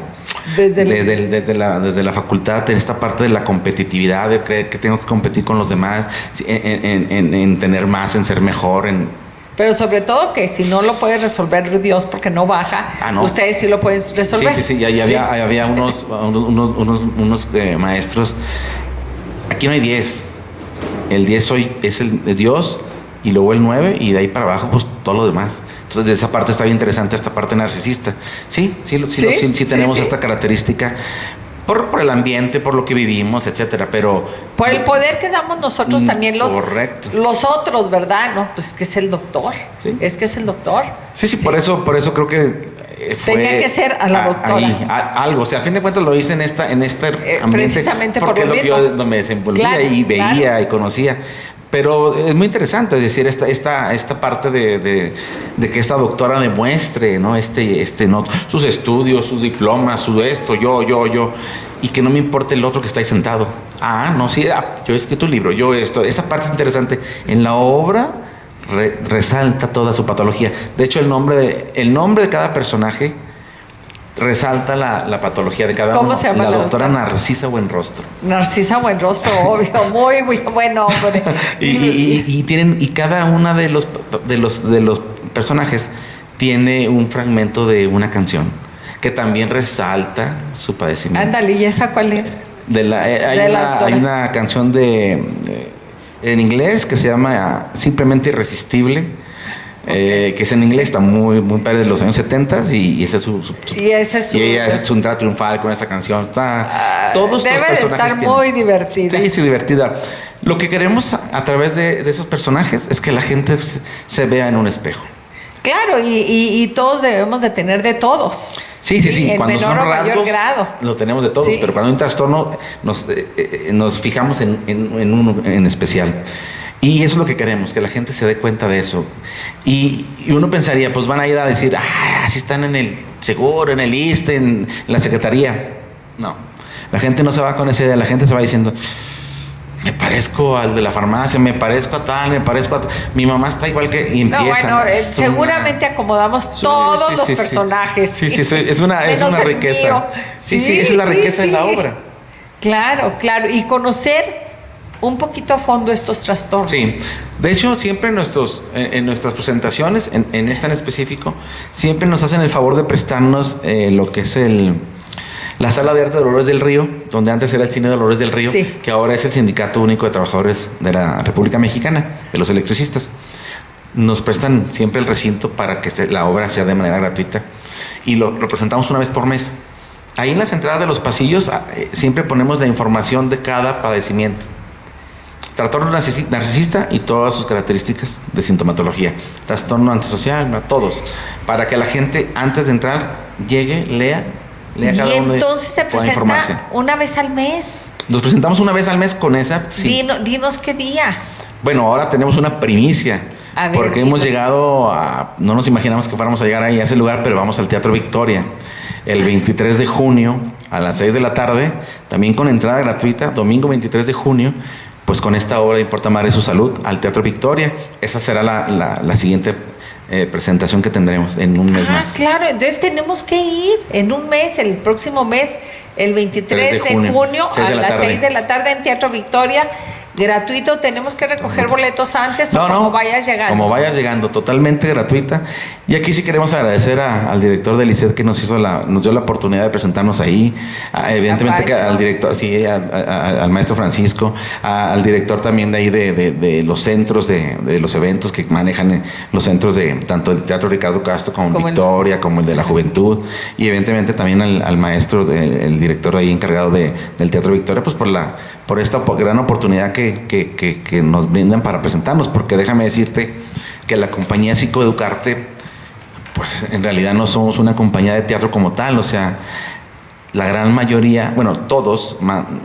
[SPEAKER 3] facultad, en esta parte de la competitividad, de creer que tengo que competir con los demás, en tener más, en ser mejor,
[SPEAKER 2] Pero sobre todo que si no lo puede resolver Dios porque no baja,
[SPEAKER 3] no.
[SPEAKER 2] Ustedes sí lo pueden resolver.
[SPEAKER 3] Sí. Había unos maestros. Aquí no hay 10. El 10 es el de Dios, y luego el 9, y de ahí para abajo, pues todo lo demás. Entonces, de esa parte está bien interesante, esta parte narcisista. Sí tenemos esta característica. Por el ambiente, por lo que vivimos, etcétera, pero...
[SPEAKER 2] Por el poder que damos nosotros también
[SPEAKER 3] correcto.
[SPEAKER 2] los otros, ¿verdad? No, pues que es el doctor.
[SPEAKER 3] ¿Sí?
[SPEAKER 2] Es que es el doctor.
[SPEAKER 3] Sí. Por eso creo que fue...
[SPEAKER 2] Tenía que ser a la doctora.
[SPEAKER 3] Ahí, algo, o sea, a fin de cuentas lo hice en este ambiente.
[SPEAKER 2] Precisamente por
[SPEAKER 3] porque
[SPEAKER 2] lo
[SPEAKER 3] es lo que
[SPEAKER 2] mismo.
[SPEAKER 3] yo donde me desenvolvía,
[SPEAKER 2] Claro,
[SPEAKER 3] y veía,
[SPEAKER 2] claro.
[SPEAKER 3] y conocía. Pero es muy interesante, es decir, esta parte de que esta doctora demuestre, ¿no? ¿no? Sus estudios, sus diplomas, su esto, yo, y que no me importe el otro que está ahí sentado. Yo he escrito un libro, yo esto. Esa parte es interesante. En la obra resalta toda su patología. De hecho, el nombre de cada personaje resalta la patología de cada uno.
[SPEAKER 2] ¿Cómo se llama la
[SPEAKER 3] doctora
[SPEAKER 2] doctora?
[SPEAKER 3] Narcisa Buenrostro.
[SPEAKER 2] Narcisa Buenrostro, obvio, muy buen hombre.
[SPEAKER 3] y cada una de los personajes tiene un fragmento de una canción que también resalta su padecimiento.
[SPEAKER 2] Ándale, ¿y esa cuál es?
[SPEAKER 3] Hay una canción en inglés que se llama Simplemente Irresistible. Que es en inglés, está muy padre, de los años 70, y ese es su
[SPEAKER 2] y
[SPEAKER 3] ella es un entrada triunfal con esa canción. Todos
[SPEAKER 2] debe de estar muy divertida.
[SPEAKER 3] Sí, divertida. Lo que queremos a través de esos personajes es que la gente se vea en un espejo.
[SPEAKER 2] Claro, y todos debemos de tener de todos.
[SPEAKER 3] Sí.
[SPEAKER 2] En
[SPEAKER 3] Cuando
[SPEAKER 2] menor
[SPEAKER 3] son
[SPEAKER 2] o mayor
[SPEAKER 3] rasgos,
[SPEAKER 2] grado.
[SPEAKER 3] lo tenemos de todos,
[SPEAKER 2] Sí.
[SPEAKER 3] pero cuando hay un trastorno nos fijamos en uno en especial. Y eso es lo que queremos, que la gente se dé cuenta de eso. Y uno pensaría, pues van a ir a decir, así están en el seguro, en el ISSSTE, en la secretaría. No, la gente no se va con esa idea, la gente se va diciendo, me parezco al de la farmacia, me parezco a tal, mi mamá está igual que... Y empiezan,
[SPEAKER 2] seguramente acomodamos todos los personajes.
[SPEAKER 3] Sí, es una riqueza.
[SPEAKER 2] Mío.
[SPEAKER 3] Sí, esa es la riqueza de la obra.
[SPEAKER 2] Claro, y conocer un poquito a fondo estos trastornos.
[SPEAKER 3] Sí, de hecho siempre en nuestras presentaciones, en esta en específico, siempre nos hacen el favor de prestarnos lo que es la Sala de Arte de Dolores del Río, donde antes era el Cine de Dolores del Río,
[SPEAKER 2] sí.
[SPEAKER 3] Que ahora es el Sindicato Único de Trabajadores de la República Mexicana, de los electricistas. Nos prestan siempre el recinto para que la obra sea de manera gratuita, y lo presentamos una vez por mes. Ahí en las entradas de los pasillos siempre ponemos la información de cada padecimiento. Trastorno narcisista y todas sus características de sintomatología. Trastorno antisocial, todos. Para que la gente, antes de entrar, llegue, lea cada uno.
[SPEAKER 2] Y entonces se presenta una vez al mes.
[SPEAKER 3] Nos presentamos una vez al mes con esa. Sí.
[SPEAKER 2] Dinos qué día.
[SPEAKER 3] Bueno, ahora tenemos una primicia. Porque hemos llegado a... No nos imaginamos que fuéramos a llegar ahí a ese lugar, pero vamos al Teatro Victoria. El 23 de junio, a las 6 de la tarde, también con entrada gratuita, domingo 23 de junio, pues con esta obra Importa Madre su Salud, al Teatro Victoria. Esa será la siguiente presentación que tendremos en un mes más.
[SPEAKER 2] Claro, entonces tenemos que ir en un mes, el próximo mes, el 23 de junio a las 6 de la tarde en Teatro Victoria. ¿Gratuito? ¿Tenemos que recoger boletos antes o como vayas llegando?
[SPEAKER 3] Como vayas llegando, totalmente gratuita. Y aquí sí queremos agradecer al director del ICED que nos dio la oportunidad de presentarnos ahí. Evidentemente al director, sí, al maestro Francisco, al director también de ahí de los centros de los eventos que manejan los centros de tanto el Teatro Ricardo Castro como Victoria, como el de la Juventud, y evidentemente también al maestro, el director ahí encargado del Teatro Victoria, pues por esta gran oportunidad que nos brindan para presentarnos, porque déjame decirte que la compañía Psicoeducarte, pues en realidad no somos una compañía de teatro como tal, o sea, la gran mayoría, bueno, todos,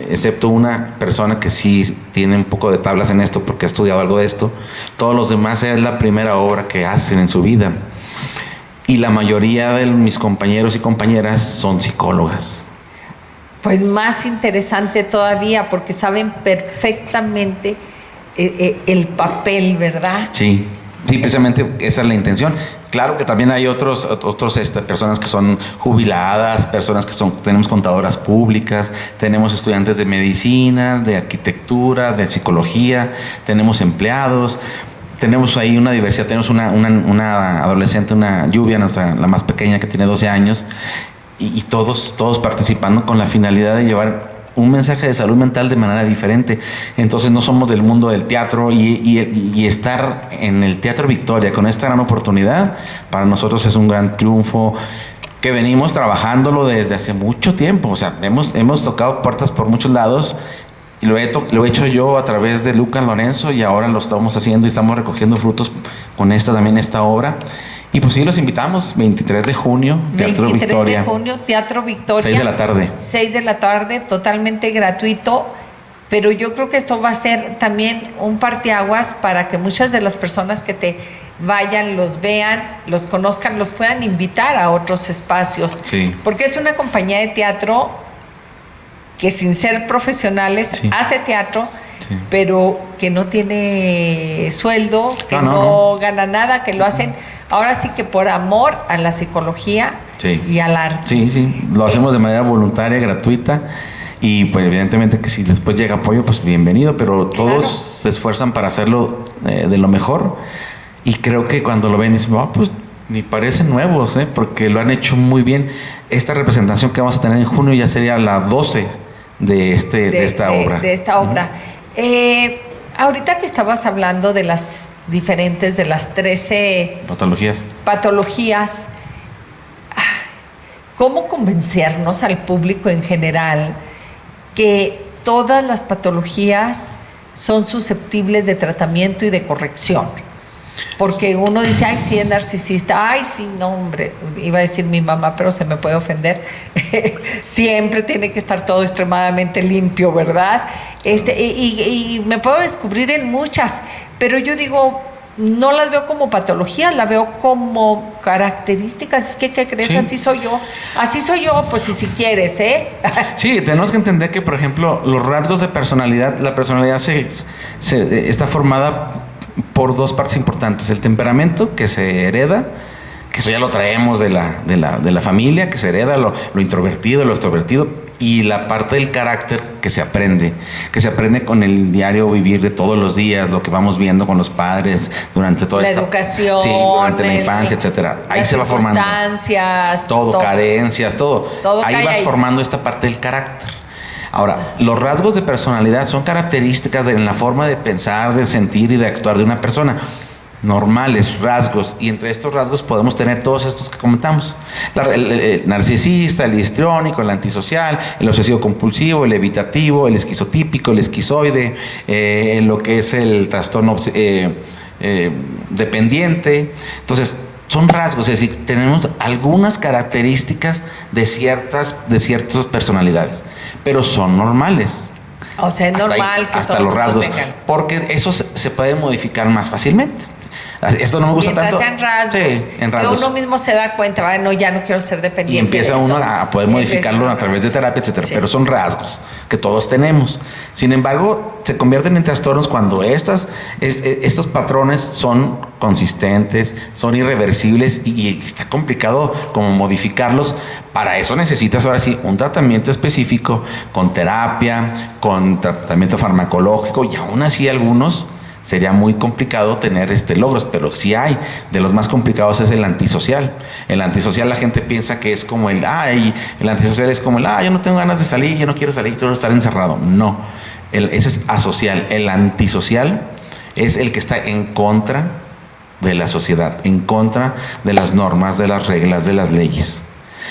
[SPEAKER 3] excepto una persona que sí tiene un poco de tablas en esto porque ha estudiado algo de esto, todos los demás es la primera obra que hacen en su vida. Y la mayoría de mis compañeros y compañeras son psicólogas.
[SPEAKER 2] Pues más interesante todavía, porque saben perfectamente el papel, ¿verdad?
[SPEAKER 3] Sí, precisamente esa es la intención. Claro que también hay otros personas que son jubiladas, personas que tenemos contadoras públicas, tenemos estudiantes de medicina, de arquitectura, de psicología, tenemos empleados, tenemos ahí una diversidad, tenemos una adolescente, una Lluvia, la más pequeña que tiene 12 años, y todos participando con la finalidad de llevar un mensaje de salud mental de manera diferente. Entonces no somos del mundo del teatro y estar en el Teatro Victoria con esta gran oportunidad para nosotros es un gran triunfo que venimos trabajándolo desde hace mucho tiempo. O sea, hemos tocado puertas por muchos lados y lo he hecho yo a través de Lucas Lorenzo, y ahora lo estamos haciendo y estamos recogiendo frutos con esta obra. Y pues sí, los invitamos, 23 de junio, Teatro Victoria.
[SPEAKER 2] 23 de junio, Teatro Victoria.
[SPEAKER 3] 6 de la tarde.
[SPEAKER 2] 6 de la tarde, totalmente gratuito. Pero yo creo que esto va a ser también un parteaguas para que muchas de las personas que te vayan, los vean, los conozcan, los puedan invitar a otros espacios.
[SPEAKER 3] Sí.
[SPEAKER 2] Porque es una compañía de teatro que sin ser profesionales hace teatro, pero que no tiene sueldo, que no gana nada, que lo hacen ahora sí que por amor a la psicología y al arte.
[SPEAKER 3] Sí, lo hacemos de manera voluntaria, gratuita, y pues evidentemente que si después llega apoyo, pues bienvenido, pero todos se esfuerzan para hacerlo de lo mejor, y creo que cuando lo ven dicen, pues ni parecen nuevos, porque lo han hecho muy bien. Esta representación que vamos a tener en junio ya sería la 12 de esta obra.
[SPEAKER 2] De esta obra. Ahorita que estabas hablando de las diferentes, de las 13 patologías, ¿cómo convencernos al público en general que todas las patologías son susceptibles de tratamiento y de corrección? Porque uno dice, ay, sí, es narcisista, ay, sí, no, hombre, iba a decir mi mamá, pero se me puede ofender. Siempre tiene que estar todo extremadamente limpio, ¿verdad? Y me puedo descubrir en muchas, pero yo digo, no las veo como patologías, las veo como características. Es que, ¿qué crees? Así soy yo, pues si quieres,
[SPEAKER 3] Sí, tenemos que entender que, por ejemplo, los rasgos de personalidad, la personalidad está formada por dos partes importantes: el temperamento, que se hereda, que eso ya lo traemos de la familia, que se hereda lo introvertido, lo extrovertido, y la parte del carácter que se aprende con el diario vivir de todos los días, lo que vamos viendo con los padres durante toda
[SPEAKER 2] la educación,
[SPEAKER 3] durante la infancia, etcétera. Ahí se va formando todo, carencias, todo ahí vas formando esta parte del carácter. Ahora, los rasgos de personalidad son características en la forma de pensar, de sentir y de actuar de una persona. Normales, rasgos, y entre estos rasgos podemos tener todos estos que comentamos: el narcisista, el histriónico, el antisocial, el obsesivo compulsivo, el evitativo, el esquizotípico, el esquizoide, lo que es el trastorno dependiente. Entonces, son rasgos, es decir, tenemos algunas características de ciertas personalidades, pero son normales.
[SPEAKER 2] O sea, es normal que
[SPEAKER 3] hasta los rasgos, porque esos se pueden modificar más fácilmente. Esto no me gusta tanto.
[SPEAKER 2] Sean rasgos,
[SPEAKER 3] en rasgos.
[SPEAKER 2] que uno mismo se da cuenta, no, ya no quiero ser dependiente.
[SPEAKER 3] Y empieza uno a poder modificarlo a través de terapia, etcétera. Pero son rasgos que todos tenemos. Sin embargo, se convierten en trastornos cuando estos patrones son consistentes, son irreversibles y está complicado como modificarlos. Para eso necesitas ahora sí un tratamiento específico con terapia, con tratamiento farmacológico, y aún así algunos sería muy complicado tener logros, pero sí hay. De los más complicados es el antisocial. El antisocial, la gente piensa que es como el antisocial es como yo no tengo ganas de salir, yo no quiero salir, quiero estar encerrado. No, ese es asocial. El antisocial es el que está en contra de la sociedad, en contra de las normas, de las reglas, de las leyes.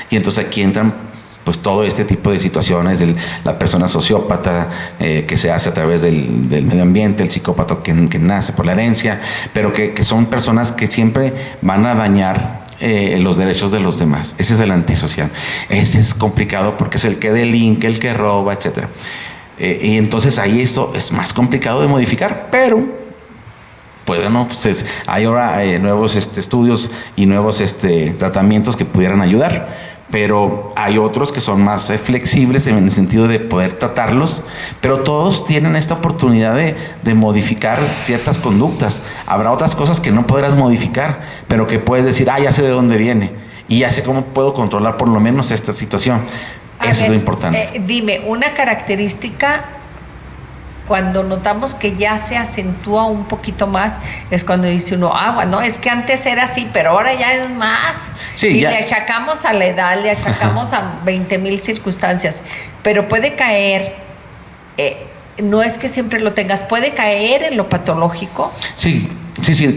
[SPEAKER 3] Y entonces aquí entran pues todo este tipo de situaciones, la persona sociópata que se hace a través del medio ambiente, el psicópata que nace por la herencia, pero que son personas que siempre van a dañar los derechos de los demás. Ese es el antisocial. Ese es complicado porque es el que delinque, el que roba, etc. Y entonces ahí eso es más complicado de modificar, pero hay ahora nuevos estudios y nuevos tratamientos que pudieran ayudar. Pero hay otros que son más flexibles en el sentido de poder tratarlos, pero todos tienen esta oportunidad de modificar ciertas conductas. Habrá otras cosas que no podrás modificar, pero que puedes decir, ya sé de dónde viene y ya sé cómo puedo controlar por lo menos esta situación. Eso es lo importante.
[SPEAKER 2] Dime, una característica cuando notamos que ya se acentúa un poquito más, es cuando dice uno, bueno, es que antes era así, pero ahora ya es más.
[SPEAKER 3] Sí,
[SPEAKER 2] y
[SPEAKER 3] ya.
[SPEAKER 2] le achacamos a la edad, le achacamos a 20,000 circunstancias, pero puede caer, no es que siempre lo tengas, puede caer en lo patológico.
[SPEAKER 3] Sí,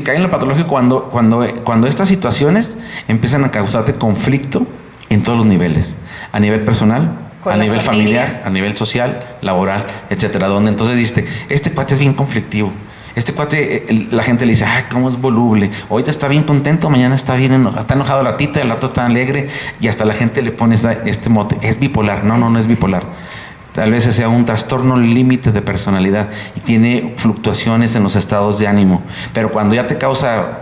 [SPEAKER 3] cae en lo patológico cuando estas situaciones empiezan a causarte conflicto en todos los niveles, a nivel personal, a nivel familiar, a nivel social, laboral, etcétera, donde entonces dices, este cuate es bien conflictivo, este cuate, la gente le dice, cómo es voluble, ahorita está bien contento, mañana está bien enojado, está enojado ratito, el rato está alegre, y hasta la gente le pone este mote, es bipolar. No es bipolar. Tal vez sea un trastorno límite de personalidad y tiene fluctuaciones en los estados de ánimo, pero cuando ya te causa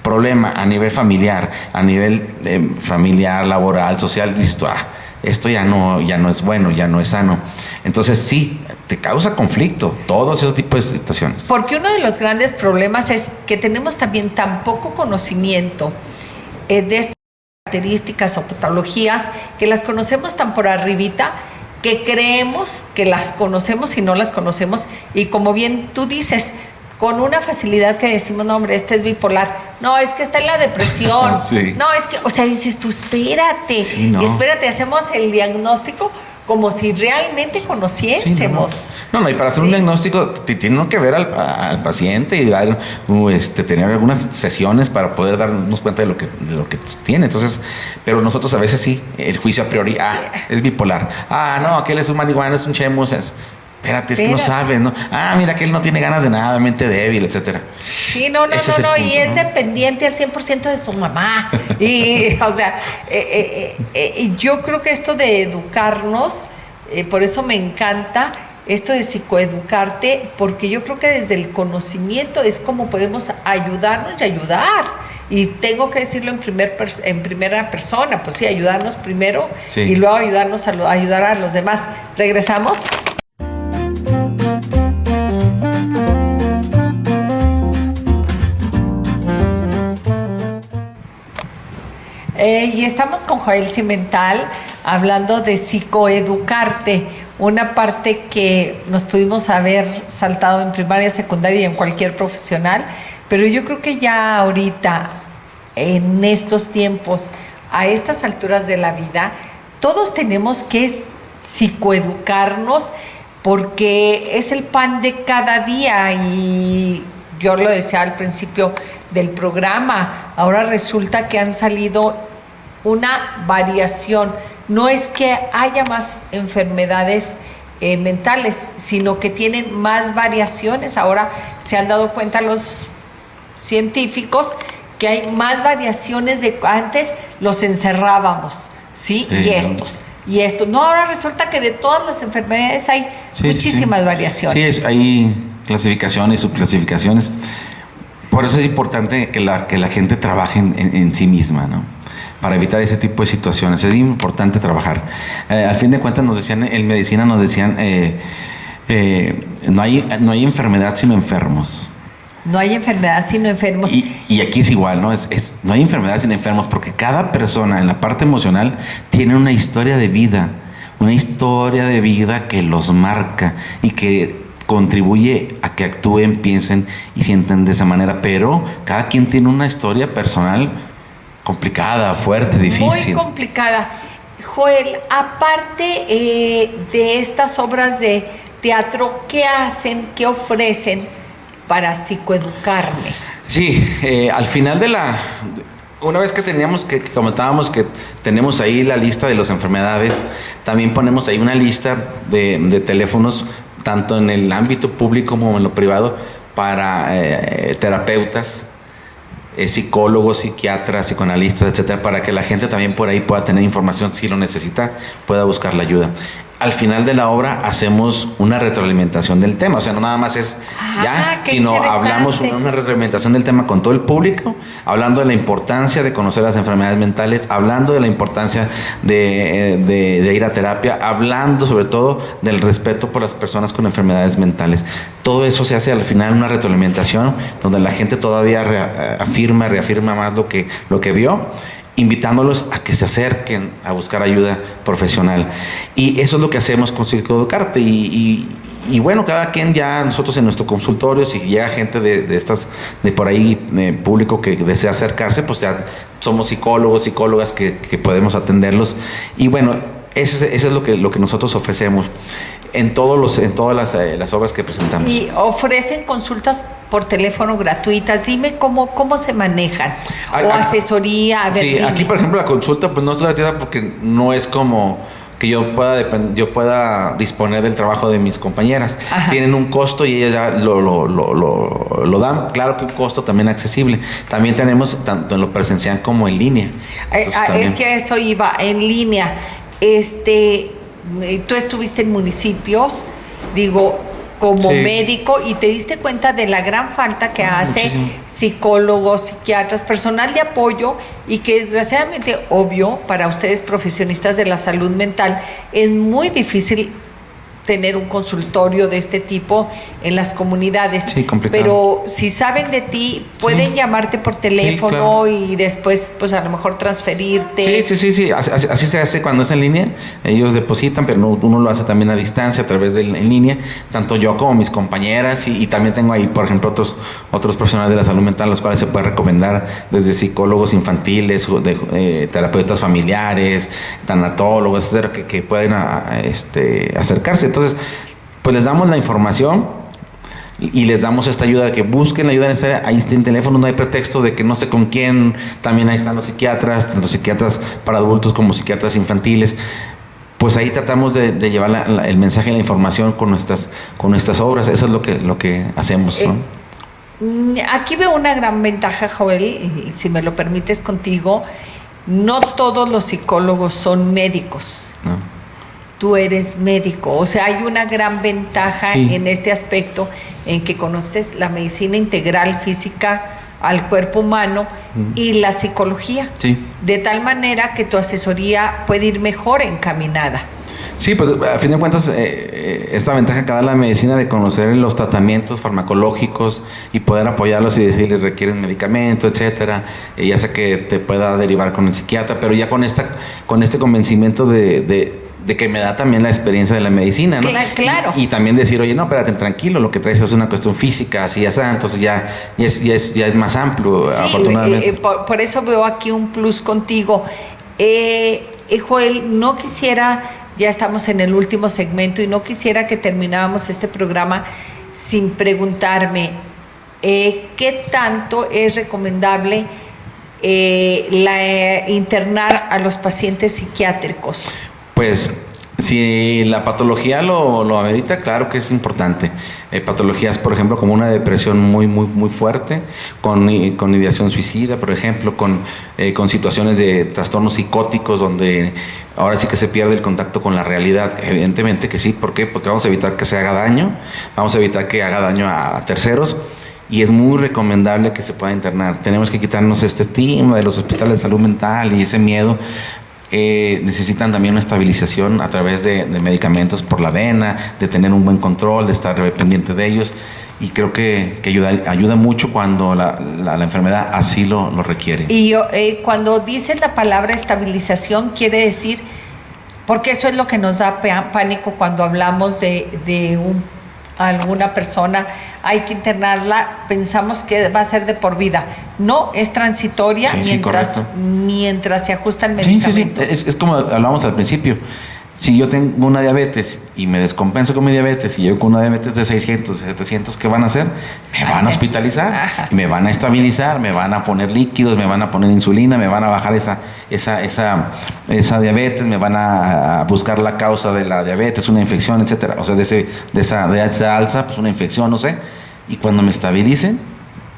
[SPEAKER 3] problema a nivel familiar, laboral, social, dices tú, esto ya no es bueno, ya no es sano. Entonces sí, te causa conflicto, todos esos tipos de situaciones.
[SPEAKER 2] Porque uno de los grandes problemas es que tenemos también tan poco conocimiento de estas características o patologías, que las conocemos tan por arribita, que creemos que las conocemos y no las conocemos, y como bien tú dices, con una facilidad que decimos, no hombre, este es bipolar, no, es que está en la depresión,
[SPEAKER 3] sí.
[SPEAKER 2] No, es que, o sea, dices tú, espérate,
[SPEAKER 3] sí, no.
[SPEAKER 2] Espérate, hacemos el diagnóstico como si realmente conociésemos.
[SPEAKER 3] Sí, no, y para hacer un diagnóstico tiene que ver al paciente y dar, tener algunas sesiones para poder darnos cuenta de lo que tiene. Entonces, pero nosotros a veces sí, el juicio a priori, es bipolar. No, aquel es un marihuana, es un chemo, espérate, es que no sabes, ¿no? Mira, que él no tiene ganas de nada, mente débil, etcétera.
[SPEAKER 2] Sí, no, punto, y es dependiente al 100% de su mamá. Y, o sea, yo creo que esto de educarnos, por eso me encanta esto de psicoeducarte, porque yo creo que desde el conocimiento es como podemos ayudarnos y ayudar. Y tengo que decirlo en primera persona, pues sí, ayudarnos primero, sí, y luego ayudarnos ayudar a los demás. ¿Regresamos? Y estamos con Joel Cimental hablando de psicoeducarte, una parte que nos pudimos haber saltado en primaria, secundaria y en cualquier profesional, pero yo creo que ya ahorita, en estos tiempos, a estas alturas de la vida, todos tenemos que psicoeducarnos, porque es el pan de cada día. Y yo lo decía al principio del programa, ahora resulta que han salido una variación. No es que haya más enfermedades mentales, sino que tienen más variaciones. Ahora se han dado cuenta los científicos que hay más variaciones de antes los encerrábamos, ¿sí? Y estos. No, ahora resulta que de todas las enfermedades hay muchísimas variaciones.
[SPEAKER 3] Sí, hay clasificaciones, subclasificaciones. Por eso es importante que la gente trabaje en sí misma, ¿no? Para evitar ese tipo de situaciones. Es importante trabajar. Al fin de cuentas en medicina nos decían, no hay enfermedad sino enfermos.
[SPEAKER 2] No hay enfermedad sino enfermos.
[SPEAKER 3] Y aquí es igual, ¿no? No hay enfermedad sin enfermos, porque cada persona en la parte emocional tiene una historia de vida que los marca y que contribuye a que actúen, piensen y sientan de esa manera. Pero cada quien tiene una historia personal complicada, fuerte, difícil.
[SPEAKER 2] Muy complicada. Joel, aparte de estas obras de teatro, ¿qué hacen, qué ofrecen para psicoeducarme?
[SPEAKER 3] Sí, al final una vez que comentábamos que tenemos ahí la lista de las enfermedades, también ponemos ahí una lista de teléfonos, tanto en el ámbito público como en lo privado, para terapeutas, psicólogos, psiquiatras, psicoanalistas, etcétera, para que la gente también por ahí pueda tener información, si lo necesita, pueda buscar la ayuda. Al final de la obra hacemos una retroalimentación del tema, o sea, no nada más es sino hablamos una retroalimentación del tema con todo el público, hablando de la importancia de conocer las enfermedades mentales, hablando de la importancia de ir a terapia, hablando sobre todo del respeto por las personas con enfermedades mentales. Todo eso se hace al final una retroalimentación donde la gente todavía reafirma más lo que vio, invitándolos a que se acerquen a buscar ayuda profesional. Y eso es lo que hacemos con Psicoeducarte. Y bueno, cada quien ya, nosotros en nuestro consultorio, si llega gente de por ahí, público que desea acercarse, pues ya somos psicólogos, psicólogas que podemos atenderlos. Y bueno, eso es lo que nosotros ofrecemos en todas las obras que presentamos.
[SPEAKER 2] Y ofrecen consultas por teléfono gratuitas. Dime cómo se manejan. O asesoría. A ver,
[SPEAKER 3] sí,
[SPEAKER 2] dime.
[SPEAKER 3] Aquí por ejemplo la consulta pues no es gratuita porque no es como que yo pueda disponer del trabajo de mis compañeras. Ajá. Tienen un costo y ellas ya lo dan. Claro que un costo también accesible. También tenemos tanto en lo presencial como en línea.
[SPEAKER 2] Es que eso iba en línea. Tú estuviste en municipios, como médico, y te diste cuenta de la gran falta que hace muchísimo. Psicólogos, psiquiatras, personal de apoyo, y que desgraciadamente, obvio, para ustedes profesionistas de la salud mental, es muy difícil tener un consultorio de este tipo en las comunidades.
[SPEAKER 3] Sí, complicado.
[SPEAKER 2] Pero si saben de ti, pueden llamarte por teléfono, sí, claro. Y después, pues a lo mejor transferirte.
[SPEAKER 3] Sí. Así se hace cuando es en línea. Ellos depositan, pero uno lo hace también a distancia, a través en línea. Tanto yo como mis compañeras, y también tengo ahí, por ejemplo, otros profesionales de la salud mental, los cuales se puede recomendar desde psicólogos infantiles, terapeutas familiares, tanatólogos, etcétera, que pueden acercarse. Entonces, pues les damos la información y les damos esta ayuda de que busquen la ayuda necesaria. Ahí está en teléfono, no hay pretexto de que no sé con quién. También ahí están los psiquiatras, tanto psiquiatras para adultos como psiquiatras infantiles. Pues ahí tratamos de llevar el mensaje y la información con nuestras obras. Eso es lo que hacemos, ¿no?
[SPEAKER 2] Aquí veo una gran ventaja, Joel, y si me lo permites contigo, no todos los psicólogos son médicos. No. Tú eres médico, o sea, hay una gran ventaja en este aspecto, en que conoces la medicina integral física al cuerpo humano y la psicología, de tal manera que tu asesoría puede ir mejor encaminada.
[SPEAKER 3] Sí, pues a fin de cuentas, esta ventaja que da la medicina de conocer los tratamientos farmacológicos y poder apoyarlos y decirles requieren medicamento, etcétera, ya sea que te pueda derivar con el psiquiatra, pero ya con este convencimiento de que me da también la experiencia de la medicina, ¿no?
[SPEAKER 2] Claro.
[SPEAKER 3] Y también decir, oye, no, espérate, tranquilo, lo que traes es una cuestión física, así, así, entonces ya es más amplio, sí, afortunadamente.
[SPEAKER 2] Por eso veo aquí un plus contigo. Joel, no quisiera, ya estamos en el último segmento, y no quisiera que termináramos este programa sin preguntarme, ¿qué tanto es recomendable internar a los pacientes psiquiátricos?
[SPEAKER 3] Pues si la patología lo amerita, claro que es importante. Patologías, por ejemplo, como una depresión muy, muy, muy fuerte, con ideación suicida, por ejemplo, con situaciones de trastornos psicóticos donde ahora sí que se pierde el contacto con la realidad. Evidentemente que sí. ¿Por qué? Porque vamos a evitar que se haga daño, vamos a evitar que haga daño a terceros. Y es muy recomendable que se pueda internar. Tenemos que quitarnos este estigma de los hospitales de salud mental y ese miedo. Necesitan también una estabilización a través de medicamentos por la vena, de tener un buen control, de estar pendiente de ellos. y creo que ayuda mucho cuando la enfermedad así lo requiere.
[SPEAKER 2] Y cuando dices la palabra estabilización, quiere decir, porque eso es lo que nos da pánico cuando hablamos de alguna persona, hay que internarla, pensamos que va a ser de por vida. No, es transitoria, mientras se ajusta el medicamento.
[SPEAKER 3] Es como hablábamos al principio. Si yo tengo una diabetes y me descompenso con mi diabetes y yo con una diabetes de 600, 700, ¿qué van a hacer? Me van a hospitalizar, me van a estabilizar, me van a poner líquidos, me van a poner insulina, me van a bajar esa diabetes, me van a buscar la causa de la diabetes, una infección, etcétera. O sea, de esa alza, pues una infección, no sé. Y cuando me estabilicen,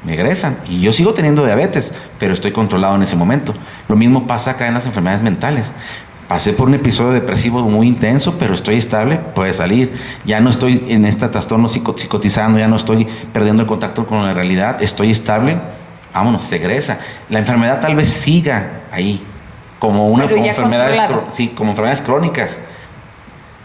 [SPEAKER 3] me egresan. Y yo sigo teniendo diabetes, pero estoy controlado en ese momento. Lo mismo pasa acá en las enfermedades mentales. Pasé por un episodio depresivo muy intenso, pero estoy estable, puede salir. Ya no estoy en este trastorno psicotizando, ya no estoy perdiendo el contacto con la realidad, estoy estable, vámonos, se egresa. La enfermedad tal vez siga ahí, como enfermedades crónicas,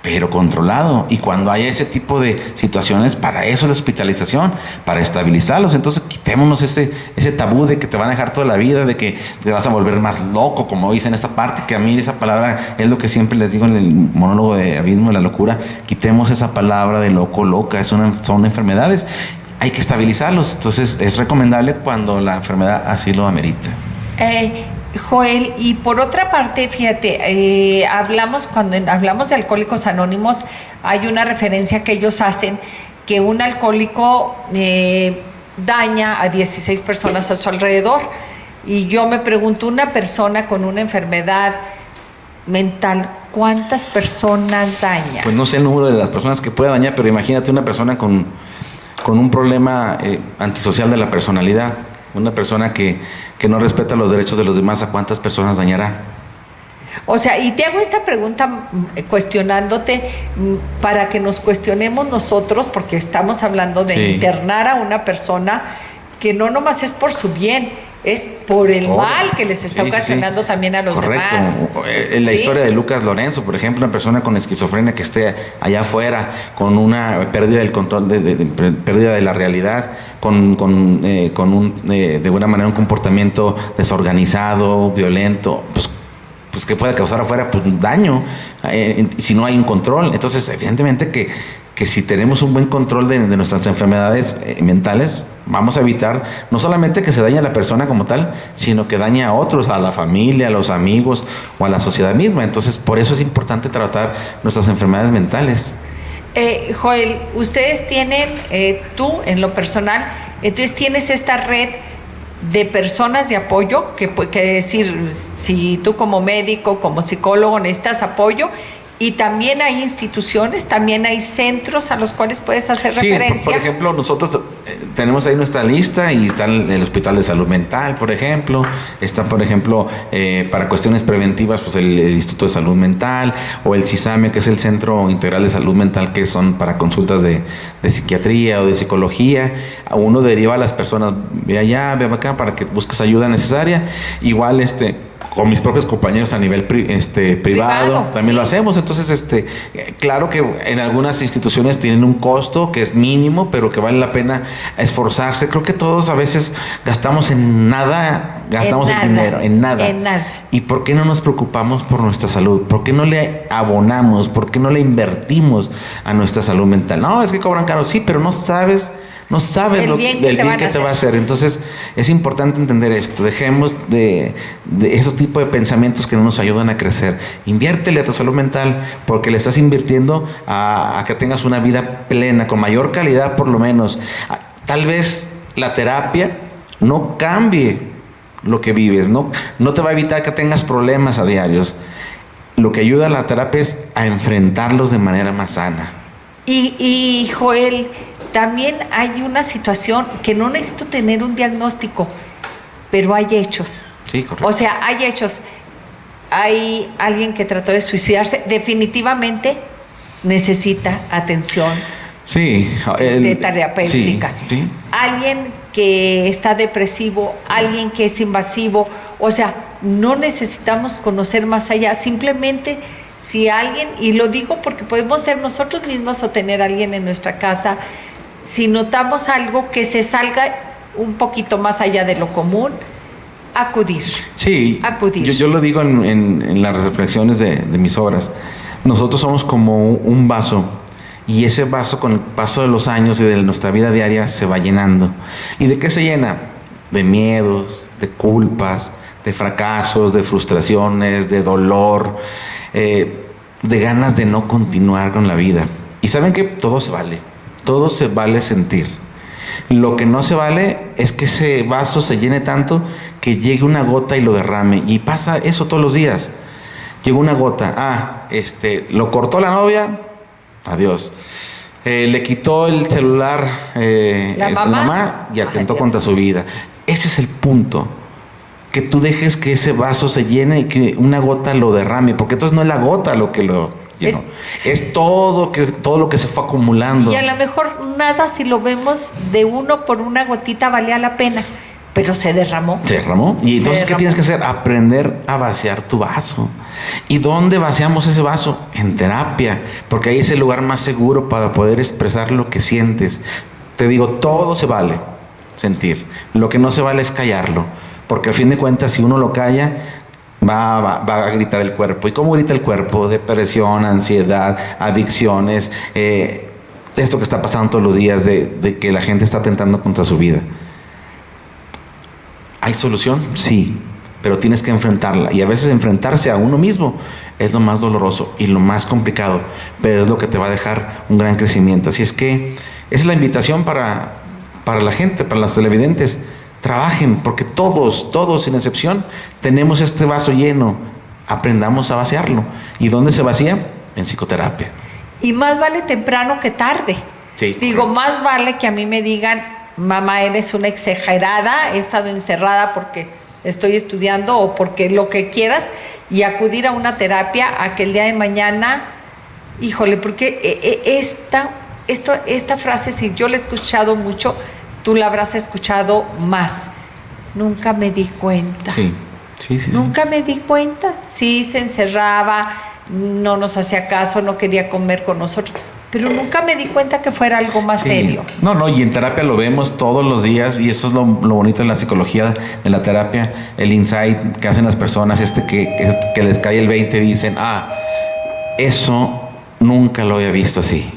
[SPEAKER 3] pero controlado. Y cuando haya ese tipo de situaciones, para eso la hospitalización, para estabilizarlos. Entonces quitémonos ese tabú de que te van a dejar toda la vida, de que te vas a volver más loco, como dicen esa parte, que a mí esa palabra es lo que siempre les digo en el monólogo de Abismo de la Locura. Quitemos esa palabra de loco, loca, son enfermedades, hay que estabilizarlos. Entonces es recomendable cuando la enfermedad así lo amerita.
[SPEAKER 2] Joel, y por otra parte, fíjate, cuando hablamos de Alcohólicos Anónimos, hay una referencia que ellos hacen, que un alcohólico daña a 16 personas a su alrededor. Y yo me pregunto, una persona con una enfermedad mental, ¿cuántas personas daña?
[SPEAKER 3] Pues no sé el número de las personas que pueda dañar, pero imagínate una persona con un problema antisocial de la personalidad, una persona que no respeta los derechos de los demás, ¿a cuántas personas dañará?
[SPEAKER 2] O sea, y te hago esta pregunta cuestionándote para que nos cuestionemos nosotros, porque estamos hablando de internar a una persona que no nomás es por su bien, es por el mal que les está ocasionando también a los demás.
[SPEAKER 3] En la historia de Lucas Lorenzo, por ejemplo, una persona con esquizofrenia que esté allá afuera, con una pérdida del control, pérdida de la realidad, de alguna manera un comportamiento desorganizado, violento, pues que puede causar afuera pues daño, si no hay un control. Entonces, evidentemente que si tenemos un buen control de nuestras enfermedades mentales, vamos a evitar no solamente que se dañe a la persona como tal, sino que dañe a otros, a la familia, a los amigos o a la sociedad misma. Entonces, por eso es importante tratar nuestras enfermedades mentales.
[SPEAKER 2] Joel, ustedes tienen, tú en lo personal, entonces tienes esta red de personas de apoyo, que decir, si tú como médico, como psicólogo necesitas apoyo, y también hay instituciones, también hay centros a los cuales puedes hacer referencia.
[SPEAKER 3] Por ejemplo, nosotros tenemos ahí nuestra lista y está el Hospital de Salud Mental, por ejemplo. Está, por ejemplo, para cuestiones preventivas, pues el Instituto de Salud Mental o el CISAME, que es el Centro Integral de Salud Mental, que son para consultas de psiquiatría o de psicología. Uno deriva a las personas, ve allá, ve acá, para que busques ayuda necesaria. Igual, con mis propios compañeros a nivel privado también lo hacemos. Entonces, claro que en algunas instituciones tienen un costo que es mínimo, pero que vale la pena esforzarse. Creo que todos a veces gastamos en nada, dinero, en nada. ¿Y por qué no nos preocupamos por nuestra salud? ¿Por qué no le abonamos? ¿Por qué no le invertimos a nuestra salud mental? No, es que cobran caro, sí, pero no sabes del bien que te va a hacer. Entonces es importante entender esto. Dejemos de esos tipos de pensamientos que no nos ayudan a crecer. Inviértele a tu salud mental, porque le estás invirtiendo a que tengas una vida plena, con mayor calidad por lo menos. Tal vez la terapia no cambie lo que vives, no te va a evitar que tengas problemas a diarios. Lo que ayuda a la terapia es a enfrentarlos de manera más sana.
[SPEAKER 2] Y Joel, también hay una situación que no necesito tener un diagnóstico, pero hay hechos.
[SPEAKER 3] Sí, correcto.
[SPEAKER 2] O sea, hay hechos. Hay alguien que trató de suicidarse, definitivamente necesita atención de terapéutica.
[SPEAKER 3] Sí.
[SPEAKER 2] Alguien que está depresivo, alguien que es invasivo. O sea, no necesitamos conocer más allá, simplemente si alguien, y lo digo porque podemos ser nosotros mismos o tener a alguien en nuestra casa. si notamos algo que se salga un poquito más allá de lo común, acudir.
[SPEAKER 3] Sí,
[SPEAKER 2] acudir.
[SPEAKER 3] Yo lo digo en las reflexiones de mis obras. Nosotros somos como un vaso, y ese vaso con el paso de los años y de nuestra vida diaria se va llenando. ¿Y de qué se llena? De miedos, de culpas, de fracasos, de frustraciones, de dolor, de ganas de no continuar con la vida. Y saben que todo se vale sentir. Lo que no se vale es que ese vaso se llene tanto que llegue una gota y lo derrame. Y pasa eso todos los días. Llegó una gota, lo cortó la novia, adiós. Le quitó el celular
[SPEAKER 2] la
[SPEAKER 3] mamá y atentó contra su vida. Ese es el punto. Que tú dejes que ese vaso se llene y que una gota lo derrame, porque entonces no es la gota lo que lo llenó, es todo lo que se fue acumulando.
[SPEAKER 2] Y a lo mejor nada, si lo vemos de uno por una gotita, valía la pena, pero se derramó.
[SPEAKER 3] Se derramó. Y entonces, ¿qué tienes que hacer? Aprender a vaciar tu vaso. ¿Y dónde vaciamos ese vaso? En terapia, porque ahí es el lugar más seguro para poder expresar lo que sientes. Te digo, todo se vale sentir. Lo que no se vale es callarlo. Porque al fin de cuentas, si uno lo calla, va a gritar el cuerpo. ¿Y cómo grita el cuerpo? Depresión, ansiedad, adicciones, esto que está pasando todos los días de que la gente está atentando contra su vida. ¿Hay solución? Sí, pero tienes que enfrentarla. Y a veces enfrentarse a uno mismo es lo más doloroso y lo más complicado, pero es lo que te va a dejar un gran crecimiento. Así es que esa es la invitación para la gente, para los televidentes. Trabajen, porque todos, sin excepción, tenemos este vaso lleno. Aprendamos a vaciarlo. ¿Y dónde se vacía? En psicoterapia.
[SPEAKER 2] Y más vale temprano que tarde.
[SPEAKER 3] Sí,
[SPEAKER 2] digo,
[SPEAKER 3] correcto.
[SPEAKER 2] Más vale que a mí me digan, mamá, eres una exagerada, he estado encerrada porque estoy estudiando o porque lo que quieras, y acudir a una terapia a que el día de mañana, híjole, porque esta frase, si yo la he escuchado mucho, tú la habrás escuchado más. Nunca me di cuenta.
[SPEAKER 3] Sí.
[SPEAKER 2] Nunca me di cuenta. Sí, se encerraba, no nos hacía caso, no quería comer con nosotros, pero nunca me di cuenta que fuera algo más serio.
[SPEAKER 3] No, y en terapia lo vemos todos los días, y eso es lo bonito de la psicología, de la terapia, el insight que hacen las personas, que les cae el 20 y dicen, eso nunca lo había visto así.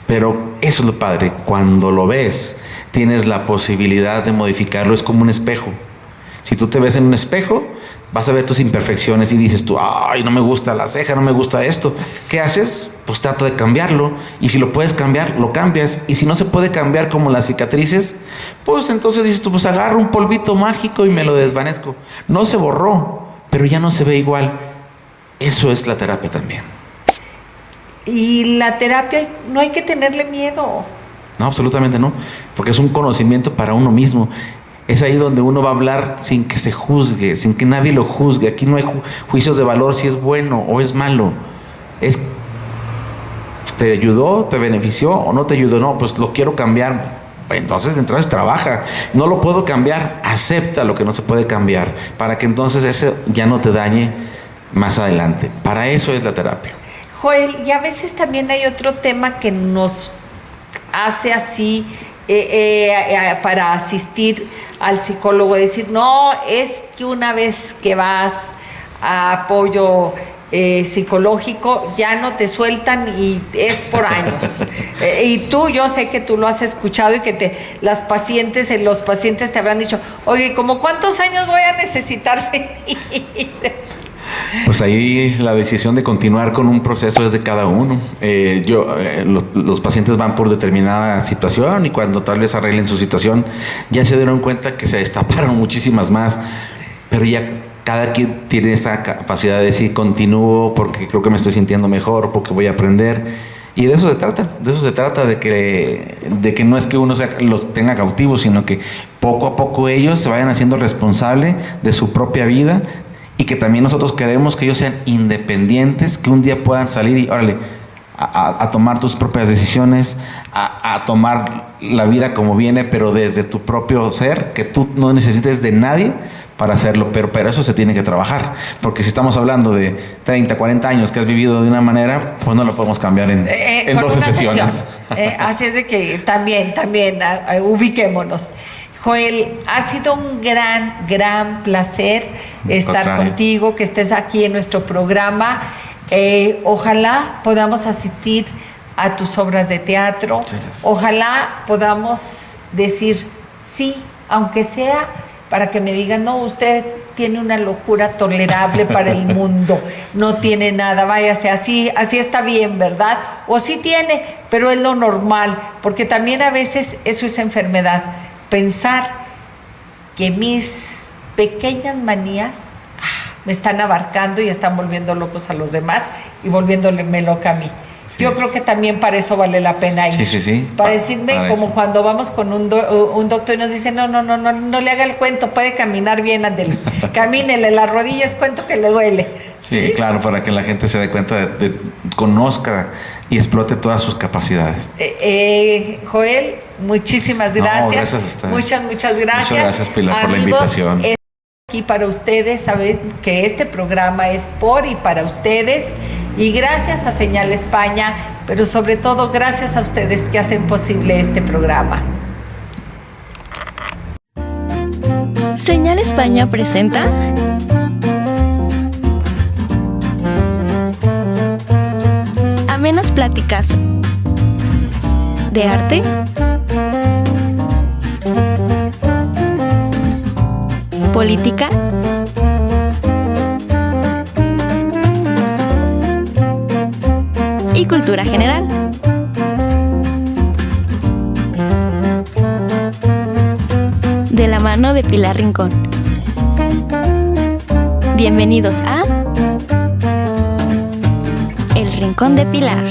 [SPEAKER 3] Pero eso es lo padre, cuando lo ves, tienes la posibilidad de modificarlo. Es como un espejo. Si tú te ves en un espejo, vas a ver tus imperfecciones y dices tú, ay, no me gusta la ceja, no me gusta esto. ¿Qué haces? Pues trato de cambiarlo. Y si lo puedes cambiar, lo cambias. Y si no se puede cambiar, como las cicatrices, pues entonces dices tú, pues agarro un polvito mágico y me lo desvanezco. No se borró, pero ya no se ve igual. Eso es la terapia también.
[SPEAKER 2] Y la terapia no hay que tenerle miedo.
[SPEAKER 3] No, absolutamente no, porque es un conocimiento para uno mismo. Es ahí donde uno va a hablar sin que se juzgue, sin que nadie lo juzgue. Aquí no hay juicios de valor si es bueno o es malo. ¿Te ayudó, te benefició o no te ayudó? No, pues lo quiero cambiar. Entonces trabaja. No lo puedo cambiar, acepta lo que no se puede cambiar, para que entonces ese ya no te dañe más adelante. Para eso es la terapia.
[SPEAKER 2] Joel, y a veces también hay otro tema que nos hace así para asistir al psicólogo, decir, no, es que una vez que vas a apoyo psicológico ya no te sueltan y es por años. Y yo sé que tú lo has escuchado y que los pacientes te habrán dicho, oye, ¿cómo cuántos años voy a necesitar venir?
[SPEAKER 3] Pues ahí la decisión de continuar con un proceso es de cada uno. Los pacientes van por determinada situación, y cuando tal vez arreglen su situación ya se dieron cuenta que se destaparon muchísimas más, pero ya cada quien tiene esa capacidad de decir, continúo porque creo que me estoy sintiendo mejor, porque voy a aprender. Y de eso se trata, de que no es que uno los tenga cautivos, sino que poco a poco ellos se vayan haciendo responsables de su propia vida, y que también nosotros queremos que ellos sean independientes, que un día puedan salir y, órale, a tomar tus propias decisiones, a tomar la vida como viene, pero desde tu propio ser, que tú no necesites de nadie para hacerlo, pero eso se tiene que trabajar, porque si estamos hablando de 30, 40 años que has vivido de una manera, pues no lo podemos cambiar en 12 sesiones.
[SPEAKER 2] Así es de que también, ubiquémonos. Joel, ha sido un gran placer estar contigo, que estés aquí en nuestro programa. Ojalá podamos asistir a tus obras de teatro. Ojalá podamos decir sí, aunque sea para que me digan, no, usted tiene una locura tolerable para el mundo, no tiene nada, váyase, así está bien, ¿verdad? O sí tiene, pero es lo normal, porque también a veces eso es enfermedad. Pensar que mis pequeñas manías me están abarcando y están volviendo locos a los demás y volviéndome loca a mí. Yo creo que también para eso vale la pena ir.
[SPEAKER 3] Sí.
[SPEAKER 2] Para decirme, para como eso. Cuando vamos con un doctor y nos dice, no le haga el cuento, puede caminar bien, ándele. Camínele, las rodillas, cuento que le duele.
[SPEAKER 3] Sí, claro, para que la gente se dé cuenta, conozca y explote todas sus capacidades.
[SPEAKER 2] Joel, muchísimas gracias.
[SPEAKER 3] Gracias a ustedes.
[SPEAKER 2] Muchas gracias.
[SPEAKER 3] Muchas gracias, Pilar, por la invitación.
[SPEAKER 2] Aquí para ustedes, saben que este programa es por y para ustedes. Y gracias a Señal España, pero sobre todo gracias a ustedes que hacen posible este programa.
[SPEAKER 1] Señal España presenta amenas pláticas de arte, política y cultura general. De la mano de Pilar Rincón. Bienvenidos a El Rincón de Pilar.